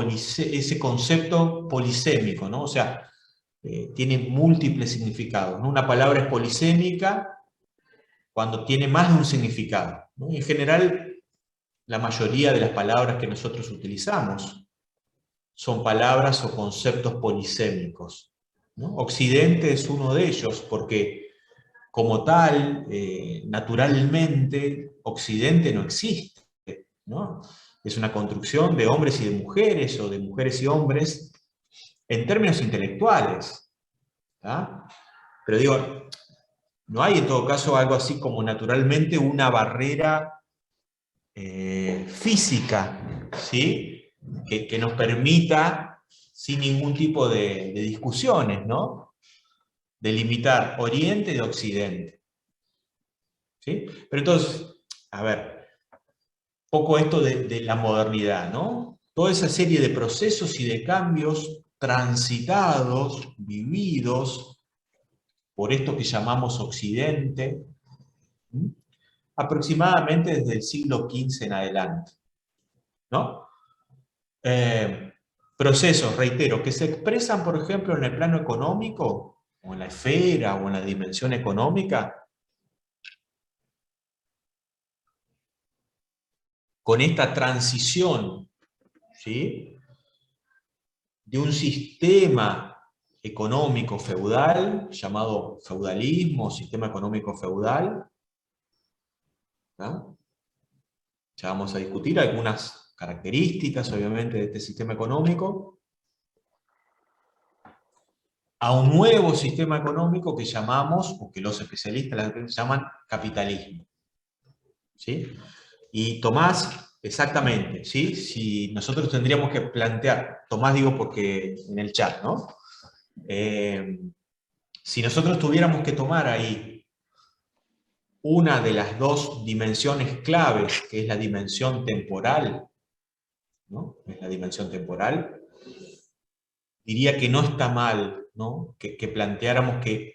ese concepto polisémico, ¿no? O sea, tiene múltiples significados, ¿no? Una palabra es polisémica cuando tiene más de un significado, ¿no? En general, la mayoría de las palabras que nosotros utilizamos son palabras o conceptos polisémicos, ¿no? Occidente es uno de ellos porque, como tal, naturalmente, Occidente no existe, ¿no? Es una construcción de hombres y de mujeres, o de mujeres y hombres, en términos intelectuales, ¿tá? Pero digo, no hay en todo caso algo así como naturalmente una barrera física, ¿sí? Que nos permita, sin ningún tipo de discusiones, ¿no? Delimitar Oriente de Occidente, ¿sí? Pero entonces, a ver, poco esto de la modernidad, ¿no? Toda esa serie de procesos y de cambios transitados, vividos por esto que llamamos Occidente, ¿sí? Aproximadamente desde el siglo XV en adelante, ¿no? Procesos, reitero, que se expresan, por ejemplo, en el plano económico, o en la esfera, o en la dimensión económica, con esta transición, ¿sí? De un sistema económico feudal, llamado feudalismo, sistema económico feudal, ¿no? Ya vamos a discutir algunas características, obviamente, de este sistema económico, a un nuevo sistema económico que llamamos, o que los especialistas llaman capitalismo, ¿sí? Y Tomás, exactamente, ¿sí? Si nosotros tendríamos que plantear, Tomás digo porque en el chat, ¿no? Si nosotros tuviéramos que tomar ahí una de las dos dimensiones claves, que es la dimensión temporal, ¿no? Es la dimensión temporal, diría que no está mal, ¿no? Que planteáramos que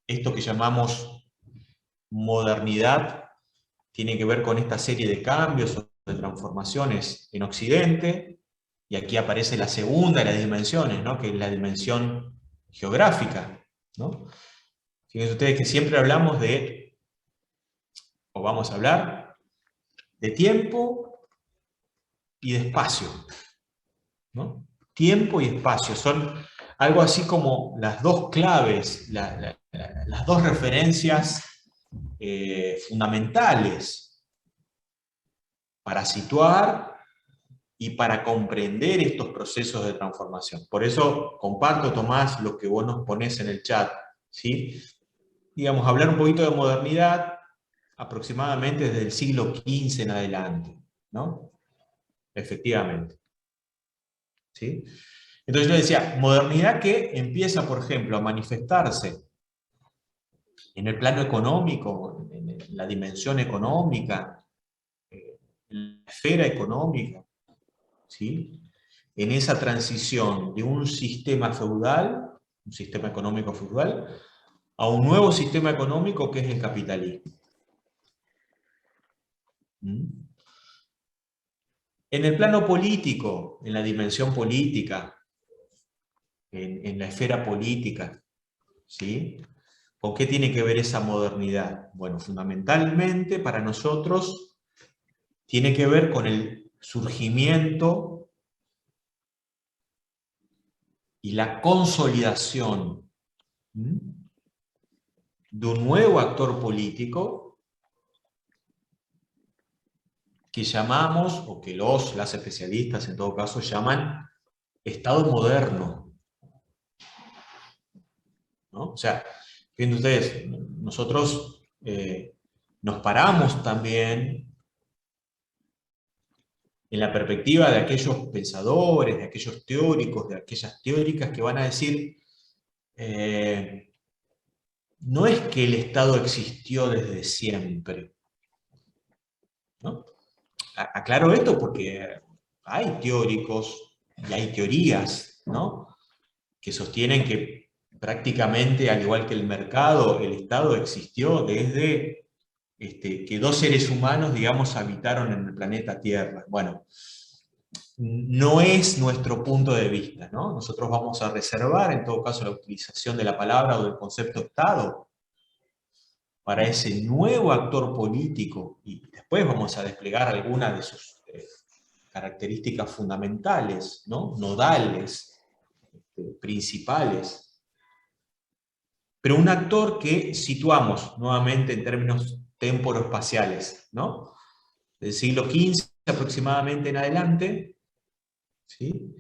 esto que llamamos modernidad tiene que ver con esta serie de cambios o de transformaciones en Occidente, y aquí aparece la segunda de las dimensiones, ¿no? Que es la dimensión geográfica, ¿no? Fíjense ustedes que siempre hablamos de, o vamos a hablar, de tiempo y de espacio, ¿no? Tiempo y espacio son algo así como las dos claves, las dos referencias fundamentales para situar y para comprender estos procesos de transformación. Por eso comparto, Tomás, lo que vos nos ponés en el chat, ¿sí? Digamos, hablar un poquito de modernidad aproximadamente desde el siglo XV en adelante, ¿no? Efectivamente, ¿sí? Entonces yo decía, modernidad que empieza, por ejemplo, a manifestarse en el plano económico, en la dimensión económica, en la esfera económica, ¿sí? En esa transición de un sistema feudal, un sistema económico feudal, a un nuevo sistema económico que es el capitalismo. ¿Mm? En el plano político, en la dimensión política, en la esfera política, ¿sí? ¿Con qué tiene que ver esa modernidad? Bueno, fundamentalmente para nosotros tiene que ver con el surgimiento y la consolidación, ¿sí?, de un nuevo actor político que llamamos, o que las especialistas en todo caso llaman Estado moderno, ¿no? O sea, fíjense ustedes, nosotros nos paramos también en la perspectiva de aquellos pensadores, de aquellos teóricos, de aquellas teóricas que van a decir, no es que el Estado existió desde siempre, ¿no? Aclaro esto porque hay teóricos y hay teorías, ¿no?, que sostienen que prácticamente, al igual que el mercado, el Estado existió desde que dos seres humanos, digamos, habitaron en el planeta Tierra. Bueno, no es nuestro punto de vista, ¿no? Nosotros vamos a reservar, en todo caso, la utilización de la palabra o del concepto Estado para ese nuevo actor político, y después vamos a desplegar algunas de sus características fundamentales, ¿no? Nodales, principales, pero un actor que situamos nuevamente en términos temporoespaciales, ¿no? Del siglo XV aproximadamente en adelante, ¿sí?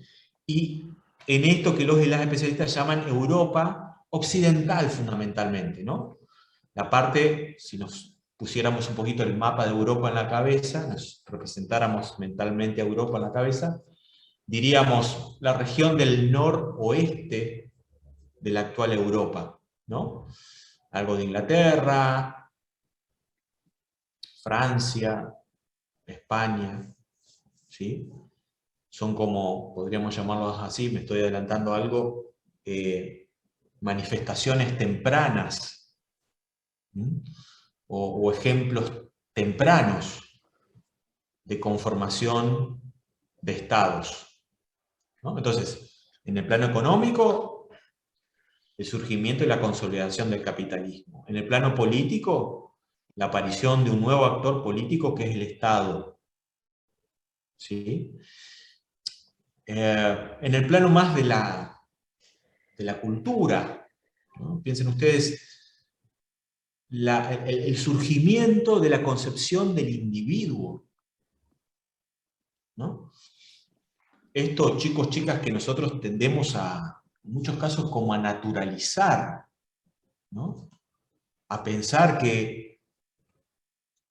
Y en esto que los y las especialistas llaman Europa occidental fundamentalmente, ¿no? La parte, si nos pusiéramos un poquito el mapa de Europa en la cabeza, nos representáramos mentalmente a Europa en la cabeza, diríamos la región del noroeste de la actual Europa, ¿no? Algo de Inglaterra, Francia, España, ¿sí? Son como, podríamos llamarlos así, me estoy adelantando algo, manifestaciones tempranas, o ejemplos tempranos de conformación de estados, ¿no? Entonces, en el plano económico, el surgimiento y la consolidación del capitalismo. En el plano político, la aparición de un nuevo actor político que es el Estado, ¿sí? En el plano más de la cultura, ¿no? Piensen ustedes, el surgimiento de la concepción del individuo, ¿no? Estos chicos, chicas que nosotros tendemos a, en muchos casos, como a naturalizar, ¿no? A pensar que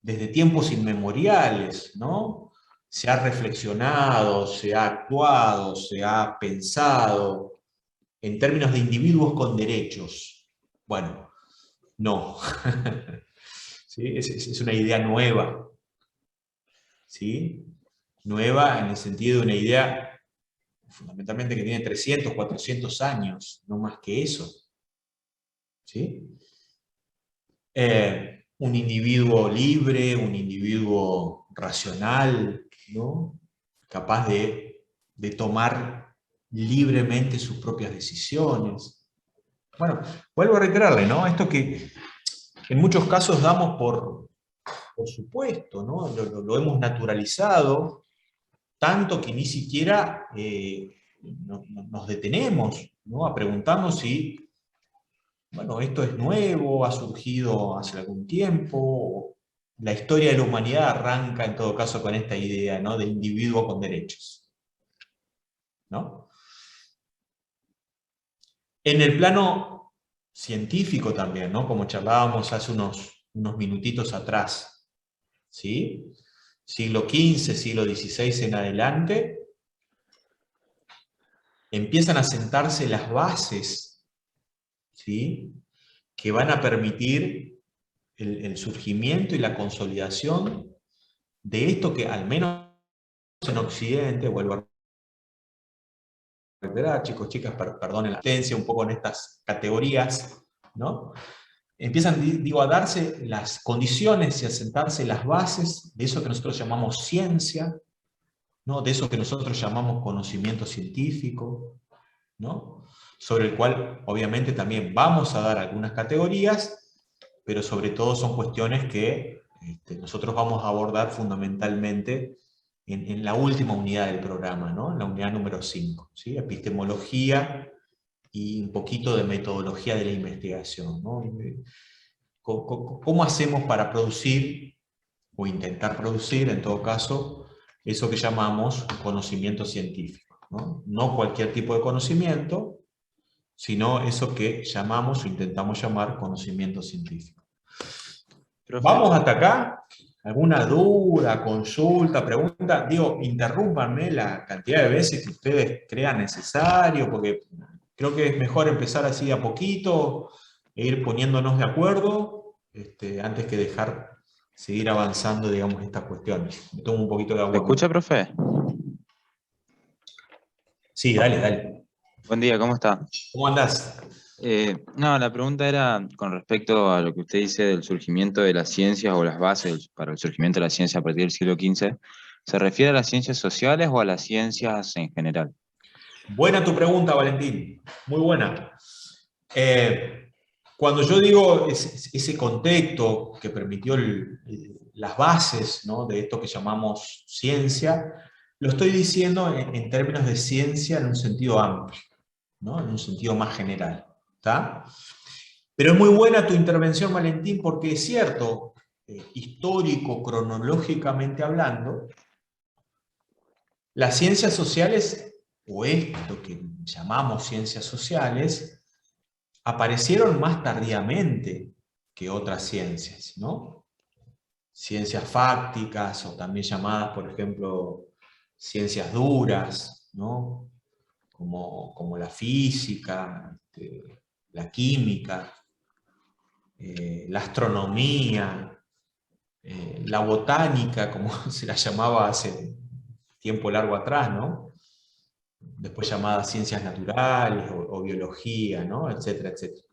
desde tiempos inmemoriales, ¿no? Se ha reflexionado, se ha actuado, se ha pensado en términos de individuos con derechos. Bueno, no. ¿Sí? Es una idea nueva, ¿sí? Nueva en el sentido de una idea fundamentalmente que tiene 300, 400 años, no más que eso, ¿sí? Un individuo libre, un individuo racional, ¿no? Capaz de tomar libremente sus propias decisiones. Bueno, vuelvo a reiterarle, ¿no? Esto que en muchos casos damos por supuesto, ¿no? Lo hemos naturalizado, tanto que ni siquiera nos detenemos, ¿no? A preguntarnos si, bueno, esto es nuevo, ha surgido hace algún tiempo. La historia de la humanidad arranca en todo caso con esta idea, ¿no? De individuo con derechos, ¿no? En el plano científico también, ¿no? Como charlábamos hace unos minutitos atrás, ¿sí? Siglo XV, siglo XVI en adelante, empiezan a sentarse las bases, ¿sí? Que van a permitir el surgimiento y la consolidación de esto que al menos en Occidente, vuelvo a reiterar, chicos, chicas, perdonen la atencia un poco en estas categorías, ¿no? Empiezan, digo, a darse las condiciones y a sentarse las bases de eso que nosotros llamamos ciencia, ¿no? De eso que nosotros llamamos conocimiento científico, ¿no? Sobre el cual obviamente también vamos a dar algunas categorías, pero sobre todo son cuestiones que nosotros vamos a abordar fundamentalmente en la última unidad del programa, ¿no? En la unidad número 5, ¿sí? Epistemología y un poquito de metodología de la investigación, ¿no? ¿Cómo hacemos para producir, o intentar producir en todo caso, eso que llamamos conocimiento científico, ¿no? No cualquier tipo de conocimiento, sino eso que llamamos o intentamos llamar conocimiento científico. Profe. ¿Vamos hasta acá? ¿Alguna duda, consulta, pregunta? Digo, interrúmpanme la cantidad de veces que ustedes crean necesario, porque creo que es mejor empezar así a poquito e ir poniéndonos de acuerdo antes que seguir avanzando, digamos, estas cuestiones. Me tomo un poquito de ¿Me agua. escucha, profe? Sí, dale, dale. Buen día, ¿cómo está? ¿Cómo andás? No, la pregunta era con respecto a lo que usted dice del surgimiento de las ciencias o las bases para el surgimiento de la ciencia a partir del siglo XV. ¿Se refiere a las ciencias sociales o a las ciencias en general? Buena tu pregunta, Valentín. Muy buena. Cuando yo digo ese contexto que permitió las bases, ¿no?, de esto que llamamos ciencia, lo estoy diciendo en términos de ciencia en un sentido amplio, ¿no?, en un sentido más general. ¿Está? Pero es muy buena tu intervención, Valentín, porque es cierto, histórico, cronológicamente hablando, las ciencias sociales, o esto que llamamos ciencias sociales, aparecieron más tardíamente que otras ciencias, ¿no? Ciencias fácticas, o también llamadas, por ejemplo, ciencias duras, ¿no? Como la física, la química, la astronomía, la botánica, como se la llamaba hace tiempo largo atrás, ¿no? Después llamadas ciencias naturales o biología, ¿no?, etcétera, etcétera.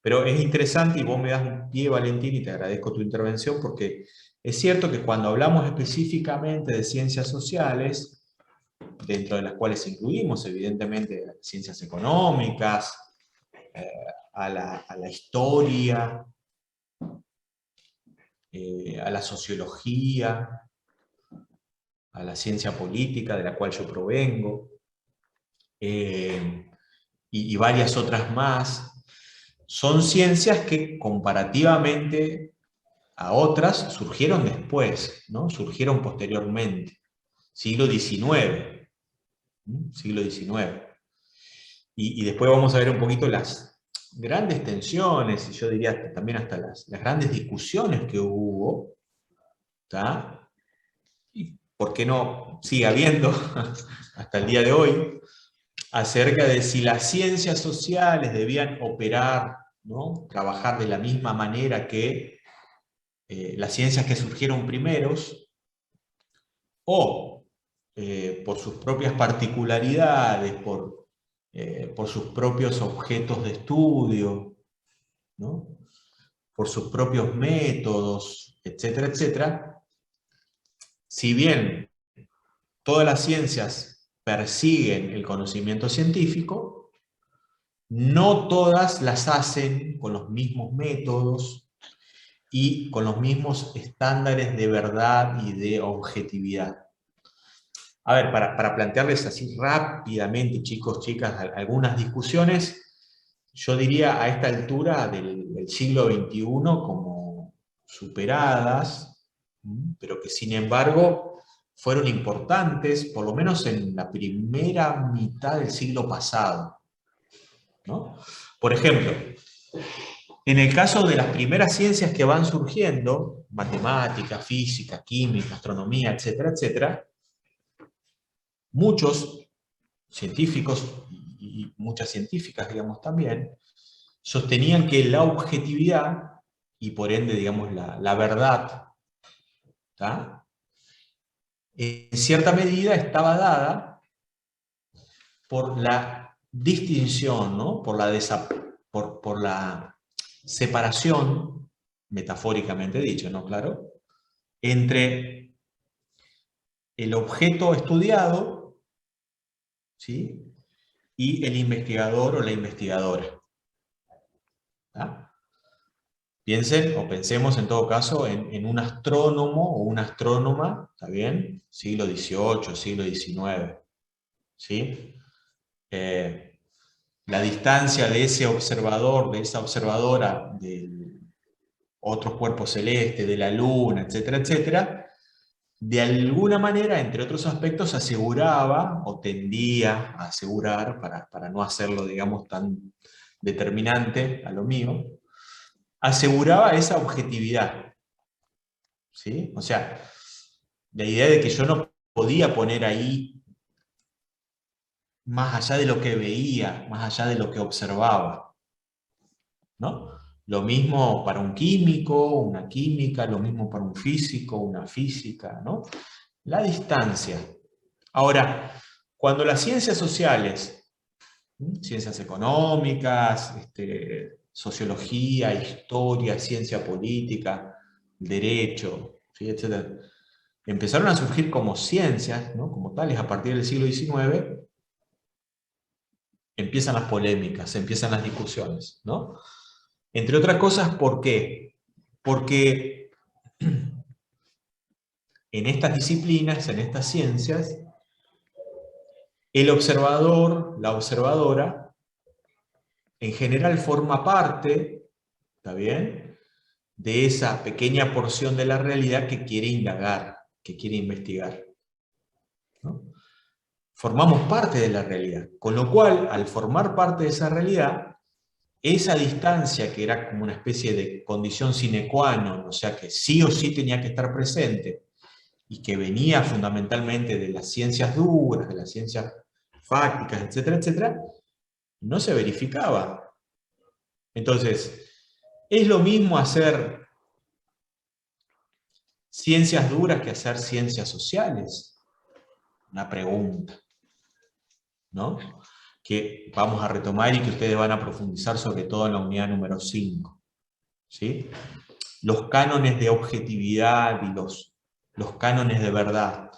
Pero es interesante, y vos me das un pie, Valentín, y te agradezco tu intervención, porque es cierto que cuando hablamos específicamente de ciencias sociales, dentro de las cuales incluimos evidentemente las ciencias económicas, eh, a la historia, a la sociología, a la ciencia política de la cual yo provengo, y varias otras más, son ciencias que comparativamente a otras surgieron después, ¿no? Surgieron posteriormente, siglo XIX, ¿no? Siglo XIX. Y después vamos a ver un poquito las grandes tensiones, y yo diría también hasta las grandes discusiones que hubo, ¿tá? Y por qué no sigue habiendo hasta el día de hoy, acerca de si las ciencias sociales debían operar, ¿no?, trabajar de la misma manera que las ciencias que surgieron primeros, o por sus propias particularidades, por sus propios objetos de estudio, ¿no?, por sus propios métodos, etcétera, etcétera. Si bien todas las ciencias persiguen el conocimiento científico, no todas las hacen con los mismos métodos y con los mismos estándares de verdad y de objetividad. A ver, para plantearles así rápidamente, chicos, chicas, algunas discusiones, yo diría a esta altura del siglo XXI como superadas, pero que sin embargo fueron importantes, por lo menos en la primera mitad del siglo pasado, ¿no? Por ejemplo, en el caso de las primeras ciencias que van surgiendo, matemática, física, química, astronomía, etcétera, etcétera, muchos científicos y muchas científicas, digamos, también, sostenían que la objetividad, y por ende, digamos, la verdad, ¿tá?, en cierta medida estaba dada por la distinción, ¿no?, por la separación, metafóricamente dicho, ¿no?, claro, entre el objeto estudiado, ¿sí?, y el investigador o la investigadora. ¿Tá? Piensen o pensemos en todo caso en un astrónomo o una astrónoma, ¿está bien? Siglo XVIII, siglo XIX, ¿sí? La distancia de ese observador, de esa observadora, de otros cuerpos celestes, de la luna, etcétera, etcétera, de alguna manera, entre otros aspectos, aseguraba o tendía a asegurar, para no hacerlo, digamos, tan determinante a lo mío, aseguraba esa objetividad, ¿sí? O sea, la idea de que yo no podía poner ahí más allá de lo que veía, más allá de lo que observaba, ¿no? Lo mismo para un químico, una química, lo mismo para un físico, una física, ¿no? La distancia. Ahora, cuando las ciencias sociales, ciencias económicas, sociología, historia, ciencia política, derecho, ¿sí?, etcétera, empezaron a surgir como ciencias, ¿no? Como tales, a partir del siglo XIX, empiezan las polémicas, empiezan las discusiones, ¿no? Entre otras cosas, ¿por qué? Porque en estas disciplinas, en estas ciencias, el observador, la observadora, en general forma parte, ¿está bien?, de esa pequeña porción de la realidad que quiere indagar, que quiere investigar, ¿no? Formamos parte de la realidad, con lo cual, al formar parte de esa realidad, esa distancia que era como una especie de condición sine qua non, o sea que sí o sí tenía que estar presente, y que venía fundamentalmente de las ciencias duras, de las ciencias fácticas, etcétera, etcétera, no se verificaba. Entonces, ¿es lo mismo hacer ciencias duras que hacer ciencias sociales? Una pregunta, ¿no? Que vamos a retomar y que ustedes van a profundizar sobre todo en la unidad número 5. ¿Sí? Los cánones de objetividad y los cánones de verdad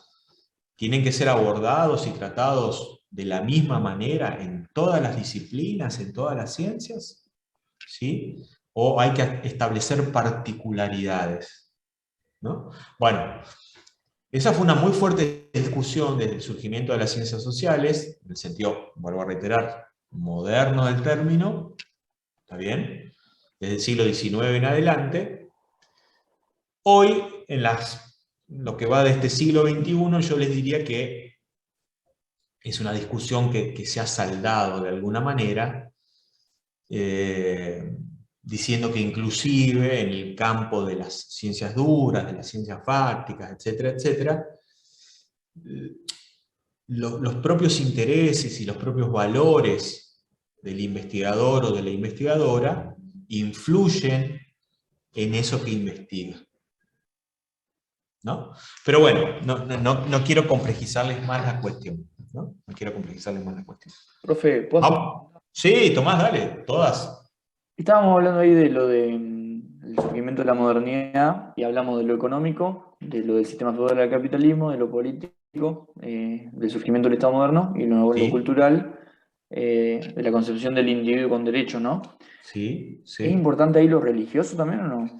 tienen que ser abordados y tratados de la misma manera en todas las disciplinas, en todas las ciencias, ¿sí? O hay que establecer particularidades, ¿no? Bueno, esa fue una muy fuerte discusión desde el surgimiento de las ciencias sociales, en el sentido, vuelvo a reiterar, moderno del término, ¿está bien?, desde el siglo XIX en adelante. Hoy, en lo que va de este siglo XXI, yo les diría que es una discusión que se ha saldado de alguna manera, diciendo que inclusive en el campo de las ciencias duras, de las ciencias fácticas, etcétera, etcétera, los propios intereses y los propios valores del investigador o de la investigadora influyen en eso que investiga, ¿no? Pero bueno, no quiero complejizarles más la cuestión, ¿no? No quiero complejizarles más la cuestión. Profe, ¿puedo hacer? Sí, Tomás, dale, todas. Estábamos hablando ahí de lo del surgimiento de la modernidad y hablamos de lo económico, de lo del sistema feudal del capitalismo, de lo político, del surgimiento del Estado moderno y lo Sí. cultural, de la concepción del individuo con derechos, ¿no? Sí, sí. ¿Es importante ahí lo religioso también o no?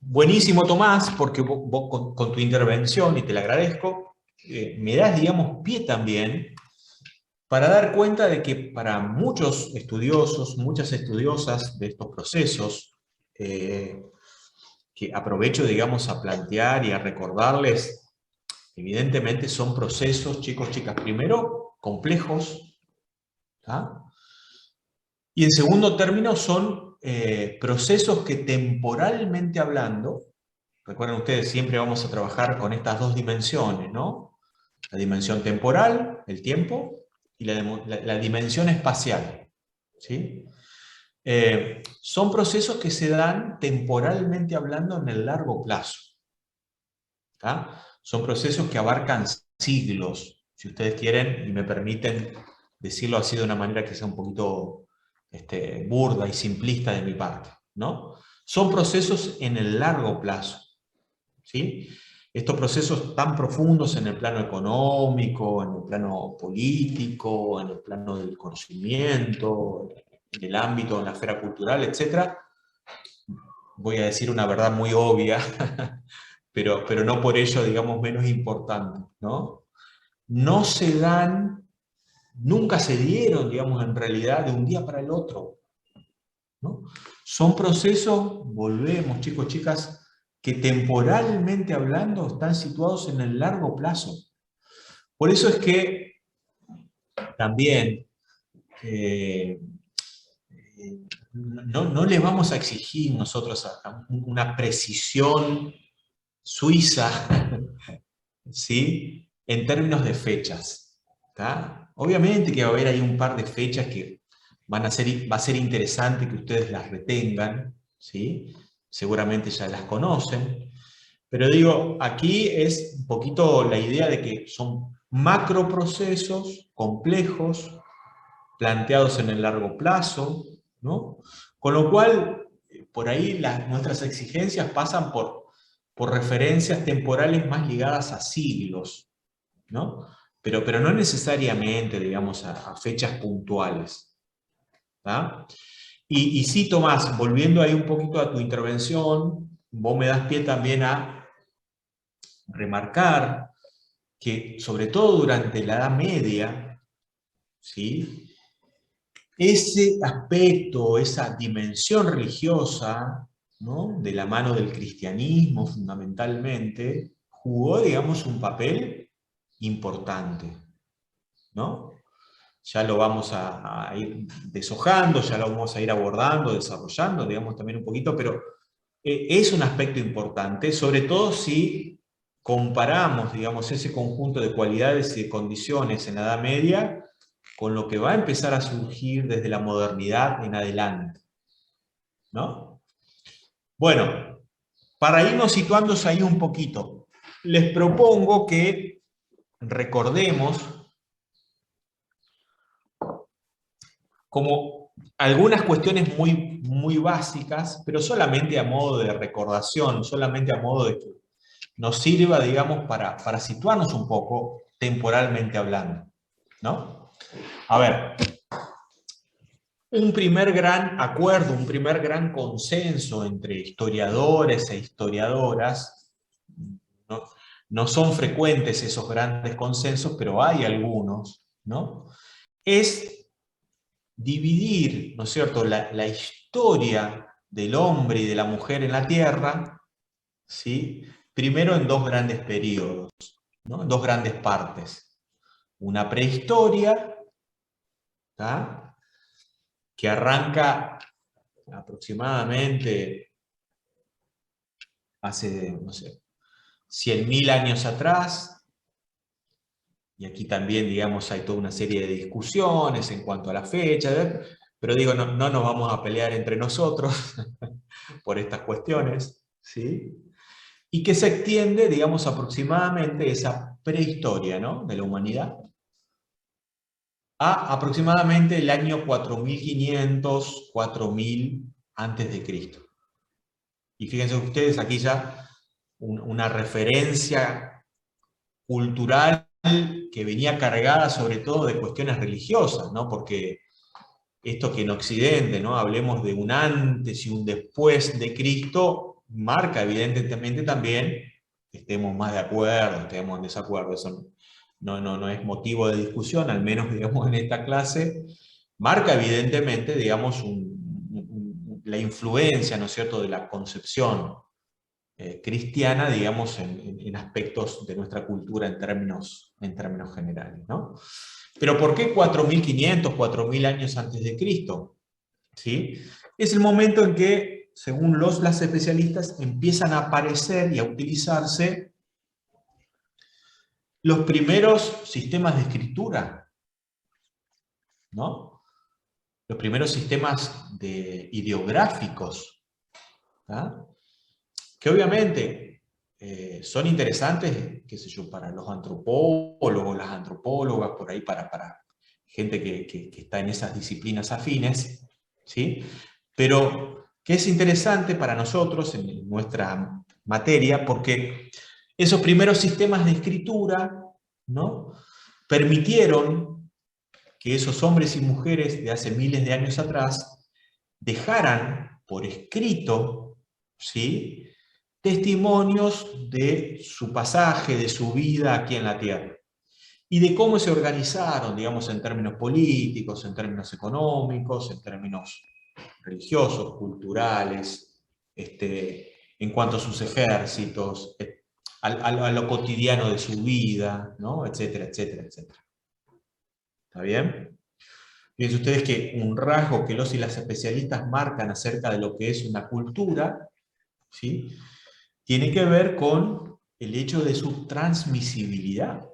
Buenísimo, Tomás, porque vos con tu intervención, y te la agradezco, me das, digamos, pie también para dar cuenta de que para muchos estudiosos, muchas estudiosas de estos procesos, que aprovecho, digamos, a plantear y a recordarles, evidentemente son procesos, chicos, chicas, primero, complejos, ¿tá? Y en segundo término son procesos que temporalmente hablando, recuerden ustedes, siempre vamos a trabajar con estas dos dimensiones, ¿no? La dimensión temporal, el tiempo, y la dimensión espacial, ¿sí? Son procesos que se dan temporalmente hablando en el largo plazo, ¿tá? Son procesos que abarcan siglos, si ustedes quieren, y me permiten decirlo así de una manera que sea un poquito burda y simplista de mi parte, ¿no? Son procesos en el largo plazo, ¿sí? Estos procesos tan profundos en el plano económico, en el plano político, en el plano del conocimiento, en el ámbito, en la esfera cultural, etc. Voy a decir una verdad muy obvia, pero no por ello, digamos, menos importante, ¿no? No se dan, nunca se dieron, digamos, en realidad de un día para el otro, ¿no? Son procesos, volvemos, chicos, chicas, que temporalmente hablando están situados en el largo plazo. Por eso es que también no le vamos a exigir nosotros una precisión suiza, ¿sí?, en términos de fechas, ¿tá? Obviamente que va a haber ahí un par de fechas que va a ser interesante que ustedes las retengan, ¿sí? Seguramente ya las conocen, pero digo, aquí es un poquito la idea de que son macroprocesos complejos, planteados en el largo plazo, ¿no? Con lo cual, por ahí nuestras exigencias pasan por por referencias temporales más ligadas a siglos, ¿no? Pero no necesariamente, digamos, a fechas puntuales. ¿Tá? Y sí, Tomás, volviendo ahí un poquito a tu intervención, vos me das pie también a remarcar que, sobre todo durante la Edad Media, ¿sí?, ese aspecto, esa dimensión religiosa, ¿no?, de la mano del cristianismo fundamentalmente, jugó, digamos, un papel importante, ¿no? Ya lo vamos a ir deshojando, ya lo vamos a ir abordando, desarrollando, digamos, también un poquito, pero es un aspecto importante, sobre todo si comparamos, digamos, ese conjunto de cualidades y de condiciones en la Edad Media con lo que va a empezar a surgir desde la modernidad en adelante, ¿no? Bueno, para irnos situándose ahí un poquito, les propongo que recordemos como algunas cuestiones muy básicas, pero solamente a modo de recordación, solamente a modo de que nos sirva, digamos, para situarnos un poco temporalmente hablando, ¿no? A ver, un primer gran acuerdo, un primer gran consenso entre historiadores e historiadoras, ¿no? No son frecuentes esos grandes consensos, pero hay algunos, ¿no?, es dividir, ¿no es cierto?, la historia del hombre y de la mujer en la Tierra, ¿sí?, primero en dos grandes periodos, ¿no?, en dos grandes partes. Una prehistoria, ¿tá?, que arranca aproximadamente hace, no sé, 100.000 años atrás, y aquí también, digamos, hay toda una serie de discusiones en cuanto a la fecha, pero digo, no nos vamos a pelear entre nosotros por estas cuestiones, ¿sí? Y que se extiende, digamos, aproximadamente esa prehistoria, ¿no?, de la humanidad, a aproximadamente el año 4500, 4000 antes de Cristo. Y fíjense ustedes, aquí ya una referencia cultural que venía cargada sobre todo de cuestiones religiosas, ¿no?, porque esto que en Occidente, ¿no?, hablemos de un antes y un después de Cristo, marca evidentemente también que estemos más de acuerdo, estemos en desacuerdo. Eso no es motivo de discusión, al menos, digamos, en esta clase. Marca evidentemente, digamos, la influencia, ¿no es cierto?, de la concepción cristiana, digamos, en aspectos de nuestra cultura en términos generales, ¿no? Pero ¿por qué 4500, 4000 años antes de Cristo? ¿Sí? Es el momento en que, según las especialistas, empiezan a aparecer y a utilizarse los primeros sistemas de escritura, ¿no?, los primeros sistemas ideográficos, ¿tá?, que obviamente son interesantes, qué sé yo, para los antropólogos, las antropólogas, por ahí para gente que está en esas disciplinas afines, ¿sí? Pero que es interesante para nosotros en nuestra materia, porque esos primeros sistemas de escritura, ¿no?, permitieron que esos hombres y mujeres de hace miles de años atrás dejaran por escrito, ¿sí?, testimonios de su pasaje, de su vida aquí en la Tierra, y de cómo se organizaron, digamos, en términos políticos, en términos económicos, en términos religiosos, culturales, en cuanto a sus ejércitos, a lo cotidiano de su vida, ¿no?, etcétera, etcétera, etcétera. ¿Está bien? Fíjense ustedes que un rasgo que los y las especialistas marcan acerca de lo que es una cultura, ¿sí?, tiene que ver con el hecho de su transmisibilidad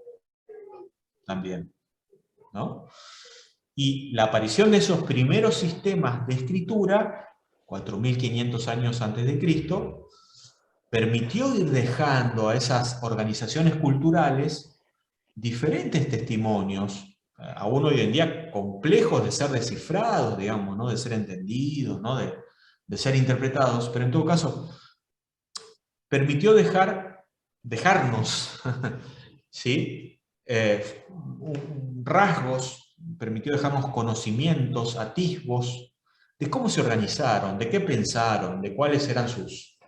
también, ¿no? Y la aparición de esos primeros sistemas de escritura, 4500 años antes de Cristo, permitió ir dejando a esas organizaciones culturales diferentes testimonios, aún hoy en día complejos de ser descifrados, digamos, ¿no?, de ser entendidos, ¿no?, de ser interpretados, pero en todo caso permitió dejarnos ¿sí? Rasgos, permitió dejarnos conocimientos, atisbos de cómo se organizaron, de qué pensaron, de cuáles eran sus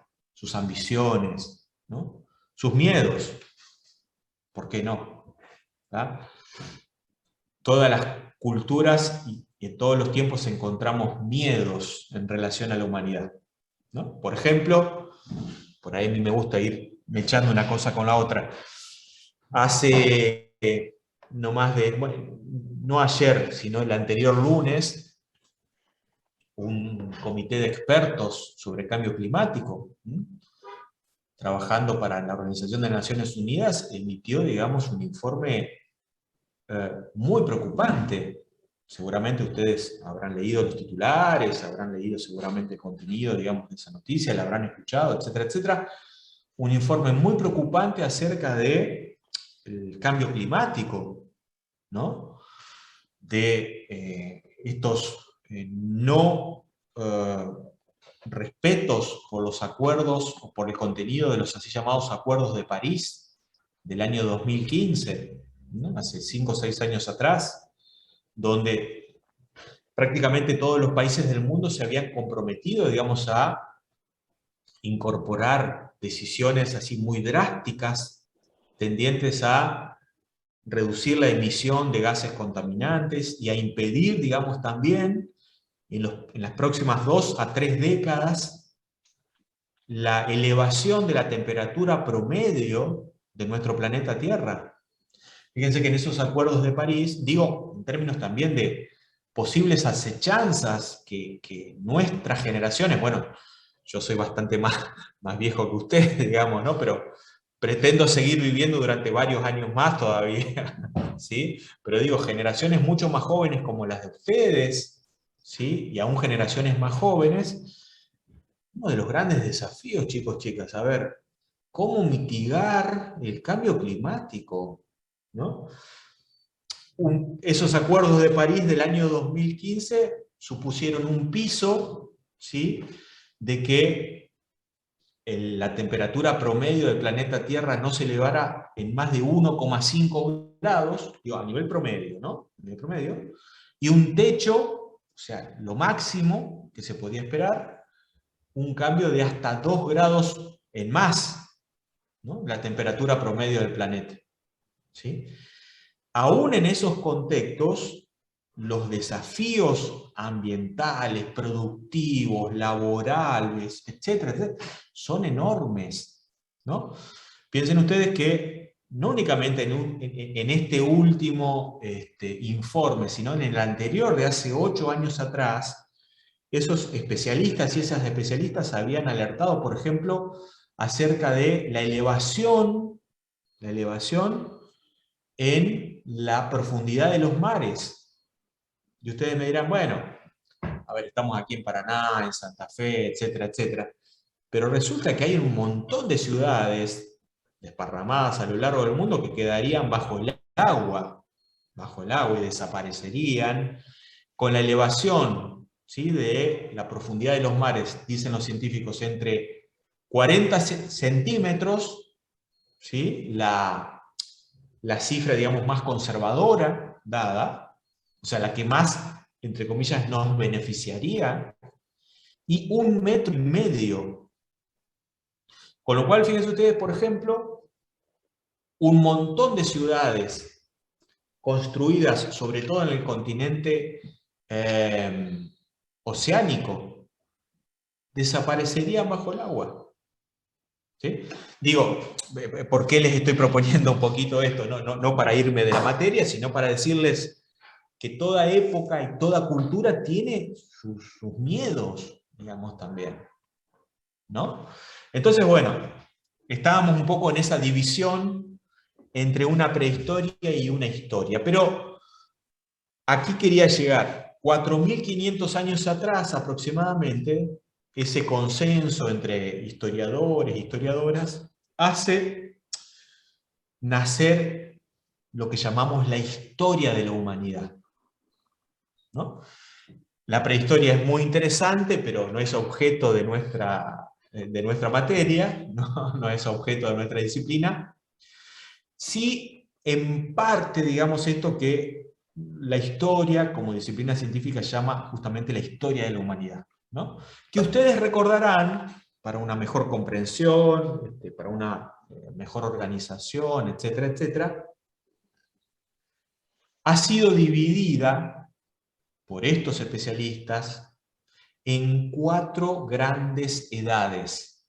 ambiciones, ¿no? Sus miedos. ¿Por qué no? ¿Ah? Todas las culturas y en todos los tiempos encontramos miedos en relación a la humanidad, ¿no? Por ejemplo, por ahí a mí me gusta ir echando una cosa con la otra. Hace no más de, bueno, no ayer, sino el anterior lunes, un comité de expertos sobre cambio climático, trabajando para la Organización de Naciones Unidas, emitió, digamos, un informe muy preocupante. Seguramente ustedes habrán leído los titulares, habrán leído seguramente el contenido, digamos, de esa noticia, la habrán escuchado, etcétera, etcétera. Un informe muy preocupante acerca del cambio climático, ¿no? De estos no respetos por los acuerdos o por el contenido de los así llamados acuerdos de París del año 2015, ¿no? Hace 5 o 6 años atrás, donde prácticamente todos los países del mundo se habían comprometido, digamos, a incorporar decisiones así muy drásticas, tendientes a reducir la emisión de gases contaminantes y a impedir, digamos, también en las próximas 2 a 3 décadas la elevación de la temperatura promedio de nuestro planeta Tierra. Fíjense que en esos acuerdos de París, digo, en términos también de posibles acechanzas que nuestras generaciones, bueno, yo soy bastante más viejo que ustedes, digamos, ¿no? Pero pretendo seguir viviendo durante varios años más todavía, ¿sí? Pero digo, generaciones mucho más jóvenes como las de ustedes, ¿sí? Y aún generaciones más jóvenes, uno de los grandes desafíos, chicos, chicas, a ver, ¿cómo mitigar el cambio climático? ¿No? Esos acuerdos de París del año 2015 supusieron un piso, ¿sí? De que la temperatura promedio del planeta Tierra no se elevara en más de 1,5 grados, digo, a nivel promedio, ¿no? A nivel promedio, y un techo, o sea, lo máximo que se podía esperar, un cambio de hasta 2 grados en más, ¿no? La temperatura promedio del planeta, ¿sí? Aún en esos contextos, los desafíos ambientales, productivos, laborales, etcétera, etcétera, son enormes, ¿no? Piensen ustedes que no únicamente en este último informe, sino en el anterior de hace 8 años atrás, esos especialistas y esas especialistas habían alertado, por ejemplo, acerca de la elevación en la profundidad de los mares. Y ustedes me dirán, bueno, a ver, estamos aquí en Paraná, en Santa Fe, etcétera, etcétera. Pero resulta que hay un montón de ciudades desparramadas a lo largo del mundo que quedarían bajo el agua y desaparecerían con la elevación, ¿sí? De la profundidad de los mares, dicen los científicos, entre 40 centímetros, ¿sí? La cifra, digamos, más conservadora dada, o sea, la que más, entre comillas, nos beneficiaría, y 1,5 metros. Con lo cual, fíjense ustedes, por ejemplo, un montón de ciudades construidas, sobre todo en el continente oceánico, desaparecerían bajo el agua. ¿Sí? Digo, ¿por qué les estoy proponiendo un poquito esto? No para irme de la materia, sino para decirles que toda época y toda cultura tiene sus miedos, digamos, también, ¿no? Entonces, bueno, estábamos un poco en esa división entre una prehistoria y una historia, pero aquí quería llegar. 4.500 años atrás aproximadamente, ese consenso entre historiadores e historiadoras hace nacer lo que llamamos la historia de la humanidad, ¿no? La prehistoria es muy interesante, pero no es objeto de nuestra de nuestra materia, no es objeto de nuestra disciplina. Sí, en parte, digamos, esto que la historia, como disciplina científica, llama justamente la historia de la humanidad, ¿no? Que ustedes recordarán, para una mejor comprensión, para una mejor organización, etcétera, etcétera, ha sido dividida por estos especialistas en 4 grandes edades.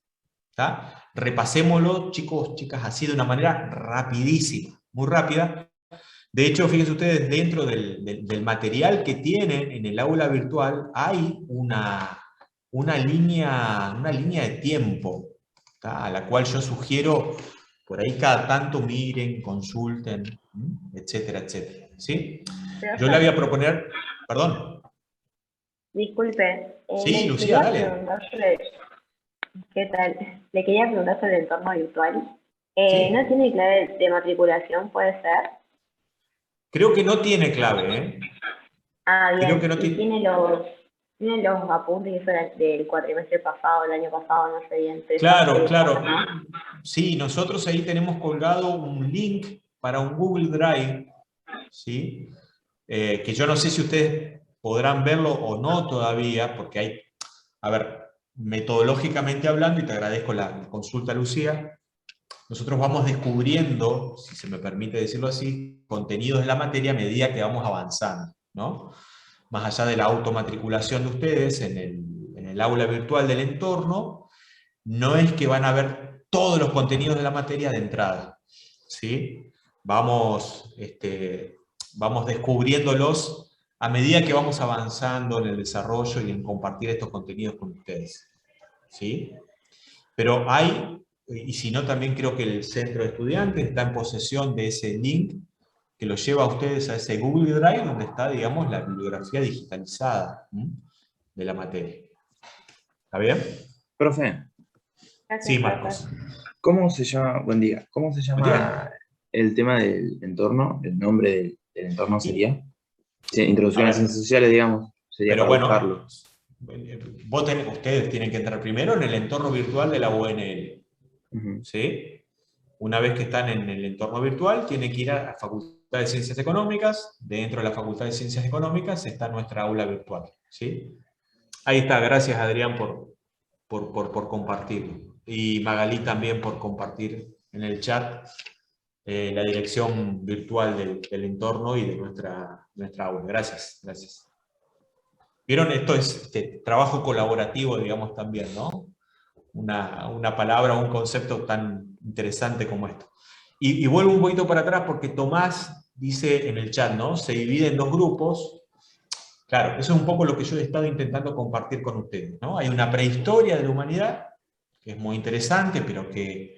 ¿Tá? Repasémoslo, chicos, chicas, así de una manera rapidísima, muy rápida. De hecho, fíjense ustedes, dentro del material que tienen en el aula virtual hay una línea de tiempo, ¿tá? A la cual yo sugiero, por ahí cada tanto miren, consulten, etcétera, etcétera. ¿Sí? Yo le voy a proponer, perdón. Disculpe, Sí, le Lucía, quería dale. preguntar sobre, ¿qué tal? Le quería preguntar sobre el entorno virtual. Sí. ¿No tiene clave de matriculación, puede ser? Creo que no tiene clave, ¿eh? Ah, Creo bien. que no ¿Y tiene... tiene los apuntes que fueron del cuatrimestre pasado, el año pasado, no sé bien? Claro, claro. ¿No? Sí, nosotros ahí tenemos colgado un link para un Google Drive, ¿sí? Que yo no sé si ustedes podrán verlo o no todavía, porque hay, a ver, metodológicamente hablando, y te agradezco la consulta, Lucía, nosotros vamos descubriendo, si se me permite decirlo así, contenidos de la materia a medida que vamos avanzando, ¿no? Más allá de la automatriculación de ustedes en el aula virtual del entorno, no es que van a ver todos los contenidos de la materia de entrada, ¿sí? Vamos descubriéndolos a medida que vamos avanzando en el desarrollo y en compartir estos contenidos con ustedes, ¿sí? Pero hay, y si no, también creo que el centro de estudiantes está en posesión de ese link que los lleva a ustedes a ese Google Drive donde está, digamos, la bibliografía digitalizada de la materia. ¿Está bien? Profe, Sí, Gracias, Marcos. ¿cómo se llama, buen día, cómo se Buen llama día. el tema del entorno? ¿El nombre del entorno sería? Sí, A introducción a las ver, ciencias sociales, digamos, sería pero para bueno, buscarlo. ustedes tienen que entrar primero en el entorno virtual de la UNL, Ujú. ¿sí? Una vez que están en el entorno virtual, tienen que ir a la Facultad de Ciencias Económicas. Dentro de la Facultad de Ciencias Económicas está nuestra aula virtual, ¿sí? Ahí está, gracias Adrián por compartirlo. Y Magalí también por compartir en el chat la dirección virtual del entorno y de nuestra aula. Gracias, gracias. ¿Vieron? Esto es trabajo colaborativo, digamos, también, ¿no? Una palabra, un concepto tan interesante como esto. Y vuelvo un poquito para atrás porque Tomás dice en el chat, ¿no? Se divide en 2 grupos. Claro, eso es un poco lo que yo he estado intentando compartir con ustedes, ¿no? Hay una prehistoria de la humanidad, que es muy interesante, pero que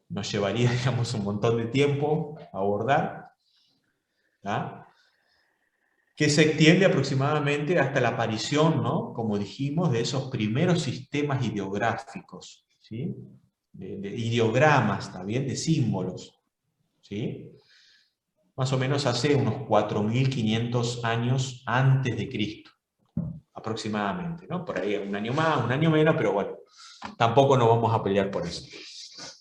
nos llevaría, digamos, un montón de tiempo a abordar, ¿tá? Que se extiende aproximadamente hasta la aparición, ¿no? Como dijimos, de esos primeros sistemas ideográficos, ¿sí? De ideogramas, también de símbolos, ¿sí? Más o menos hace unos 4.500 años antes de Cristo, aproximadamente, ¿no? Por ahí un año más, un año menos, pero bueno, tampoco nos vamos a pelear por eso.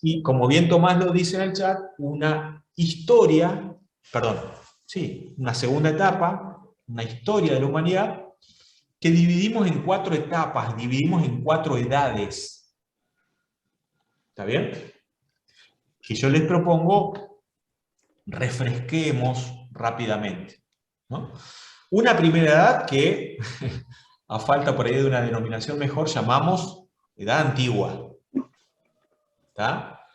Y como bien Tomás lo dice en el chat, una historia, perdón, sí, una segunda etapa, una historia de la humanidad, que dividimos en 4 etapas, dividimos en 4 edades. ¿Está bien? Que yo les propongo refresquemos rápidamente, ¿no? Una primera edad que, a falta por ahí de una denominación mejor, llamamos edad antigua. ¿Está?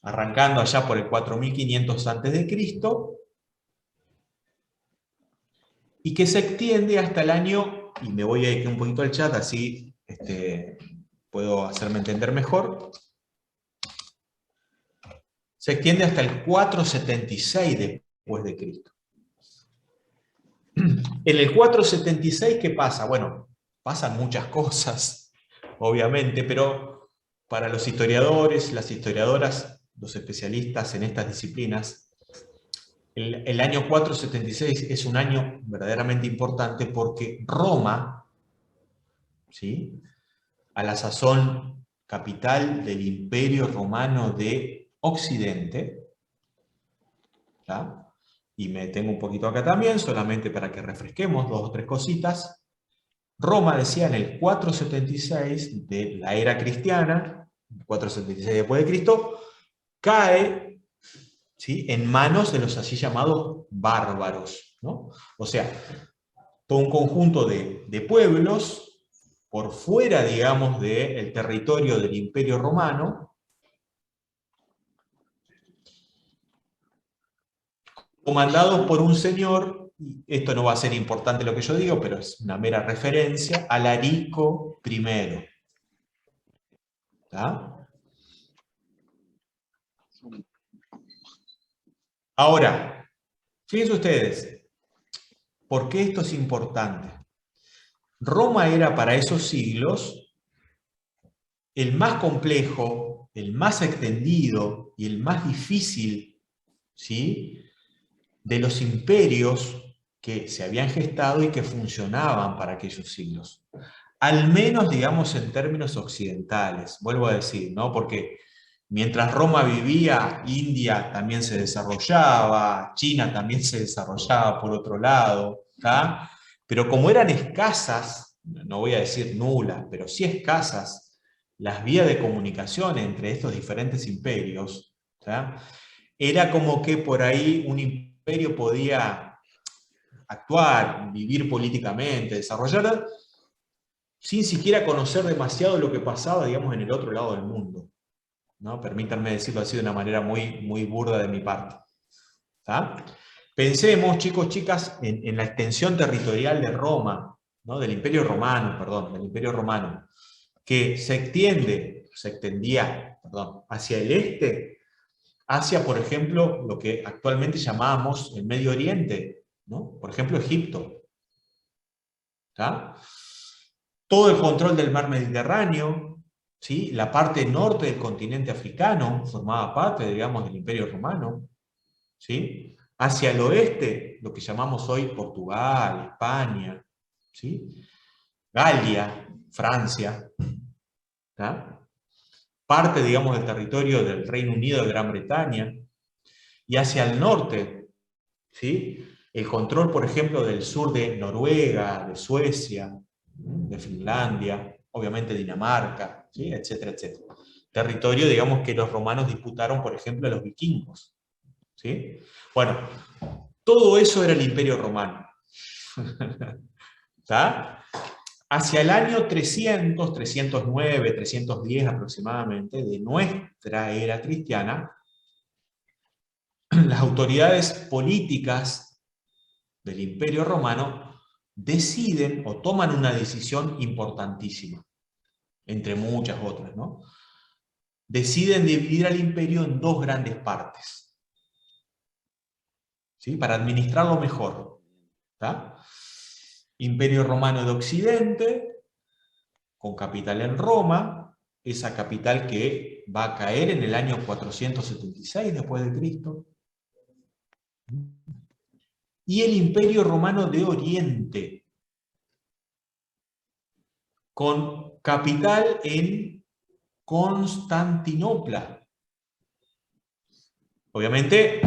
Arrancando allá por el 4500 a.C., y que se extiende hasta el año, y me voy a ir un poquito al chat, así puedo hacerme entender mejor, se extiende hasta el 476 después de Cristo. En el 476, ¿qué pasa? Bueno, pasan muchas cosas, obviamente, pero para los historiadores, las historiadoras, los especialistas en estas disciplinas, el año 476 es un año verdaderamente importante porque Roma, ¿sí?, a la sazón capital del Imperio Romano de Occidente. ¿Tá? Y me detengo un poquito acá también, solamente para que refresquemos 2 o 3 cositas. Roma, decía, en el 476 de la era cristiana, 476 después de Cristo, cae, ¿sí?, en manos de los así llamados bárbaros, ¿no? O sea, todo un conjunto de pueblos por fuera, digamos, del territorio del Imperio Romano, comandados por un señor, y esto no va a ser importante lo que yo digo, pero es una mera referencia, Alarico I. ¿Tá? Ahora, fíjense ustedes, ¿por qué esto es importante? Roma era para esos siglos el más complejo, el más extendido y el más difícil, ¿sí?, de los imperios que se habían gestado y que funcionaban para aquellos siglos. Al menos, digamos, en términos occidentales, vuelvo a decir, ¿no? Porque mientras Roma vivía, India también se desarrollaba, China también se desarrollaba por otro lado, ¿tá? Pero como eran escasas, no voy a decir nulas, pero sí escasas, las vías de comunicación entre estos diferentes imperios, ¿tá?, era como que por ahí un imperio podía actuar, vivir políticamente, desarrollar, sin siquiera conocer demasiado lo que pasaba, digamos, en el otro lado del mundo, ¿no? Permítanme decirlo así de una manera muy, muy burda de mi parte. ¿Tá? Pensemos, chicos, chicas, en la extensión territorial de Roma, ¿no?, del Imperio Romano, perdón, del Imperio Romano, que se extendía, perdón, hacia el este, hacia, por ejemplo, lo que actualmente llamamos el Medio Oriente, ¿no? Por ejemplo, Egipto. ¿Tá? Todo el control del mar Mediterráneo, ¿sí?, la parte norte del continente africano formaba parte, digamos, del Imperio Romano, ¿sí? Hacia el oeste, lo que llamamos hoy Portugal, España, ¿sí?, Galia, Francia, ¿tá?, parte, digamos, del territorio del Reino Unido de Gran Bretaña, y hacia el norte, ¿sí?, el control, por ejemplo, del sur de Noruega, de Suecia, de Finlandia, obviamente Dinamarca, ¿sí?, etcétera, etcétera. Territorio, digamos, que los romanos disputaron, por ejemplo, a los vikingos, ¿sí? Bueno, todo eso era el Imperio Romano. ¿Tá? Hacia el año 300, 309, 310 aproximadamente, de nuestra era cristiana, las autoridades políticas del Imperio Romano deciden o toman una decisión importantísima, entre muchas otras, ¿no? Deciden dividir al imperio en 2 grandes partes, ¿sí?, para administrarlo mejor. ¿Tá? Imperio Romano de Occidente, con capital en Roma, esa capital que va a caer en el año 476 después de Cristo. Y el Imperio Romano de Oriente, con capital en Constantinopla. Obviamente,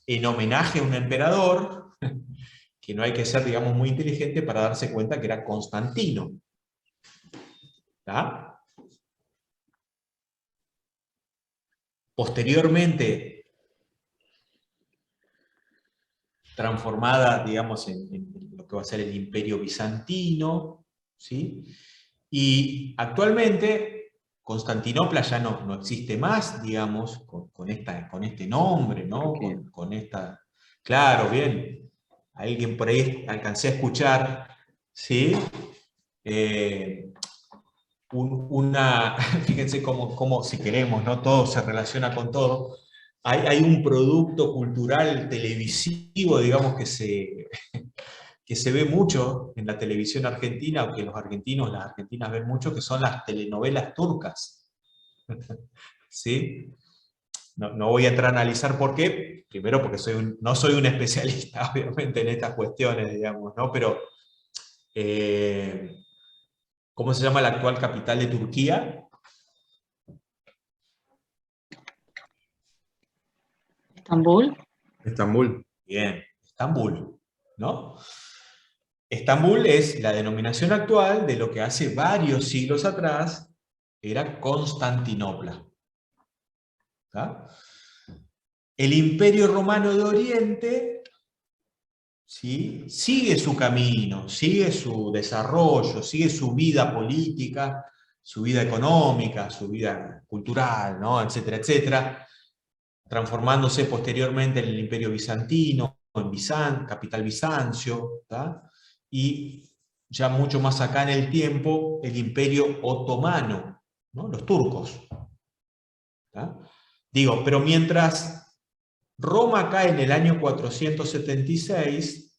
en homenaje a un emperador, que no hay que ser, digamos, muy inteligente para darse cuenta que era Constantino. ¿Tá? Posteriormente, transformada, digamos, en lo que va a ser el Imperio Bizantino, ¿sí? Y actualmente Constantinopla ya no existe más, digamos, con este nombre, ¿no? Con esta... Claro, bien. Alguien por ahí alcancé a escuchar, ¿sí? Fíjense cómo, si queremos, ¿no?, todo se relaciona con todo. Hay un producto cultural televisivo, digamos, que se ve mucho en la televisión argentina, o que los argentinos, las argentinas ven mucho, que son las telenovelas turcas. ¿Sí? No voy a entrar a analizar por qué, primero porque no soy un especialista, obviamente, en estas cuestiones, digamos, ¿no? Pero, ¿cómo se llama la actual capital de Turquía? Estambul. Estambul. Bien, Estambul, ¿no? Estambul es la denominación actual de lo que hace varios siglos atrás era Constantinopla. ¿Tá? El Imperio Romano de Oriente, ¿sí?, sigue su camino, sigue su desarrollo, sigue su vida política, su vida económica, su vida cultural, ¿no?, etcétera, etcétera, transformándose posteriormente en el Imperio Bizantino, en capital Bizancio, ¿tá?, y ya mucho más acá en el tiempo, el Imperio Otomano, ¿no?, los turcos. ¿Tá? Digo, pero mientras Roma cae en el año 476,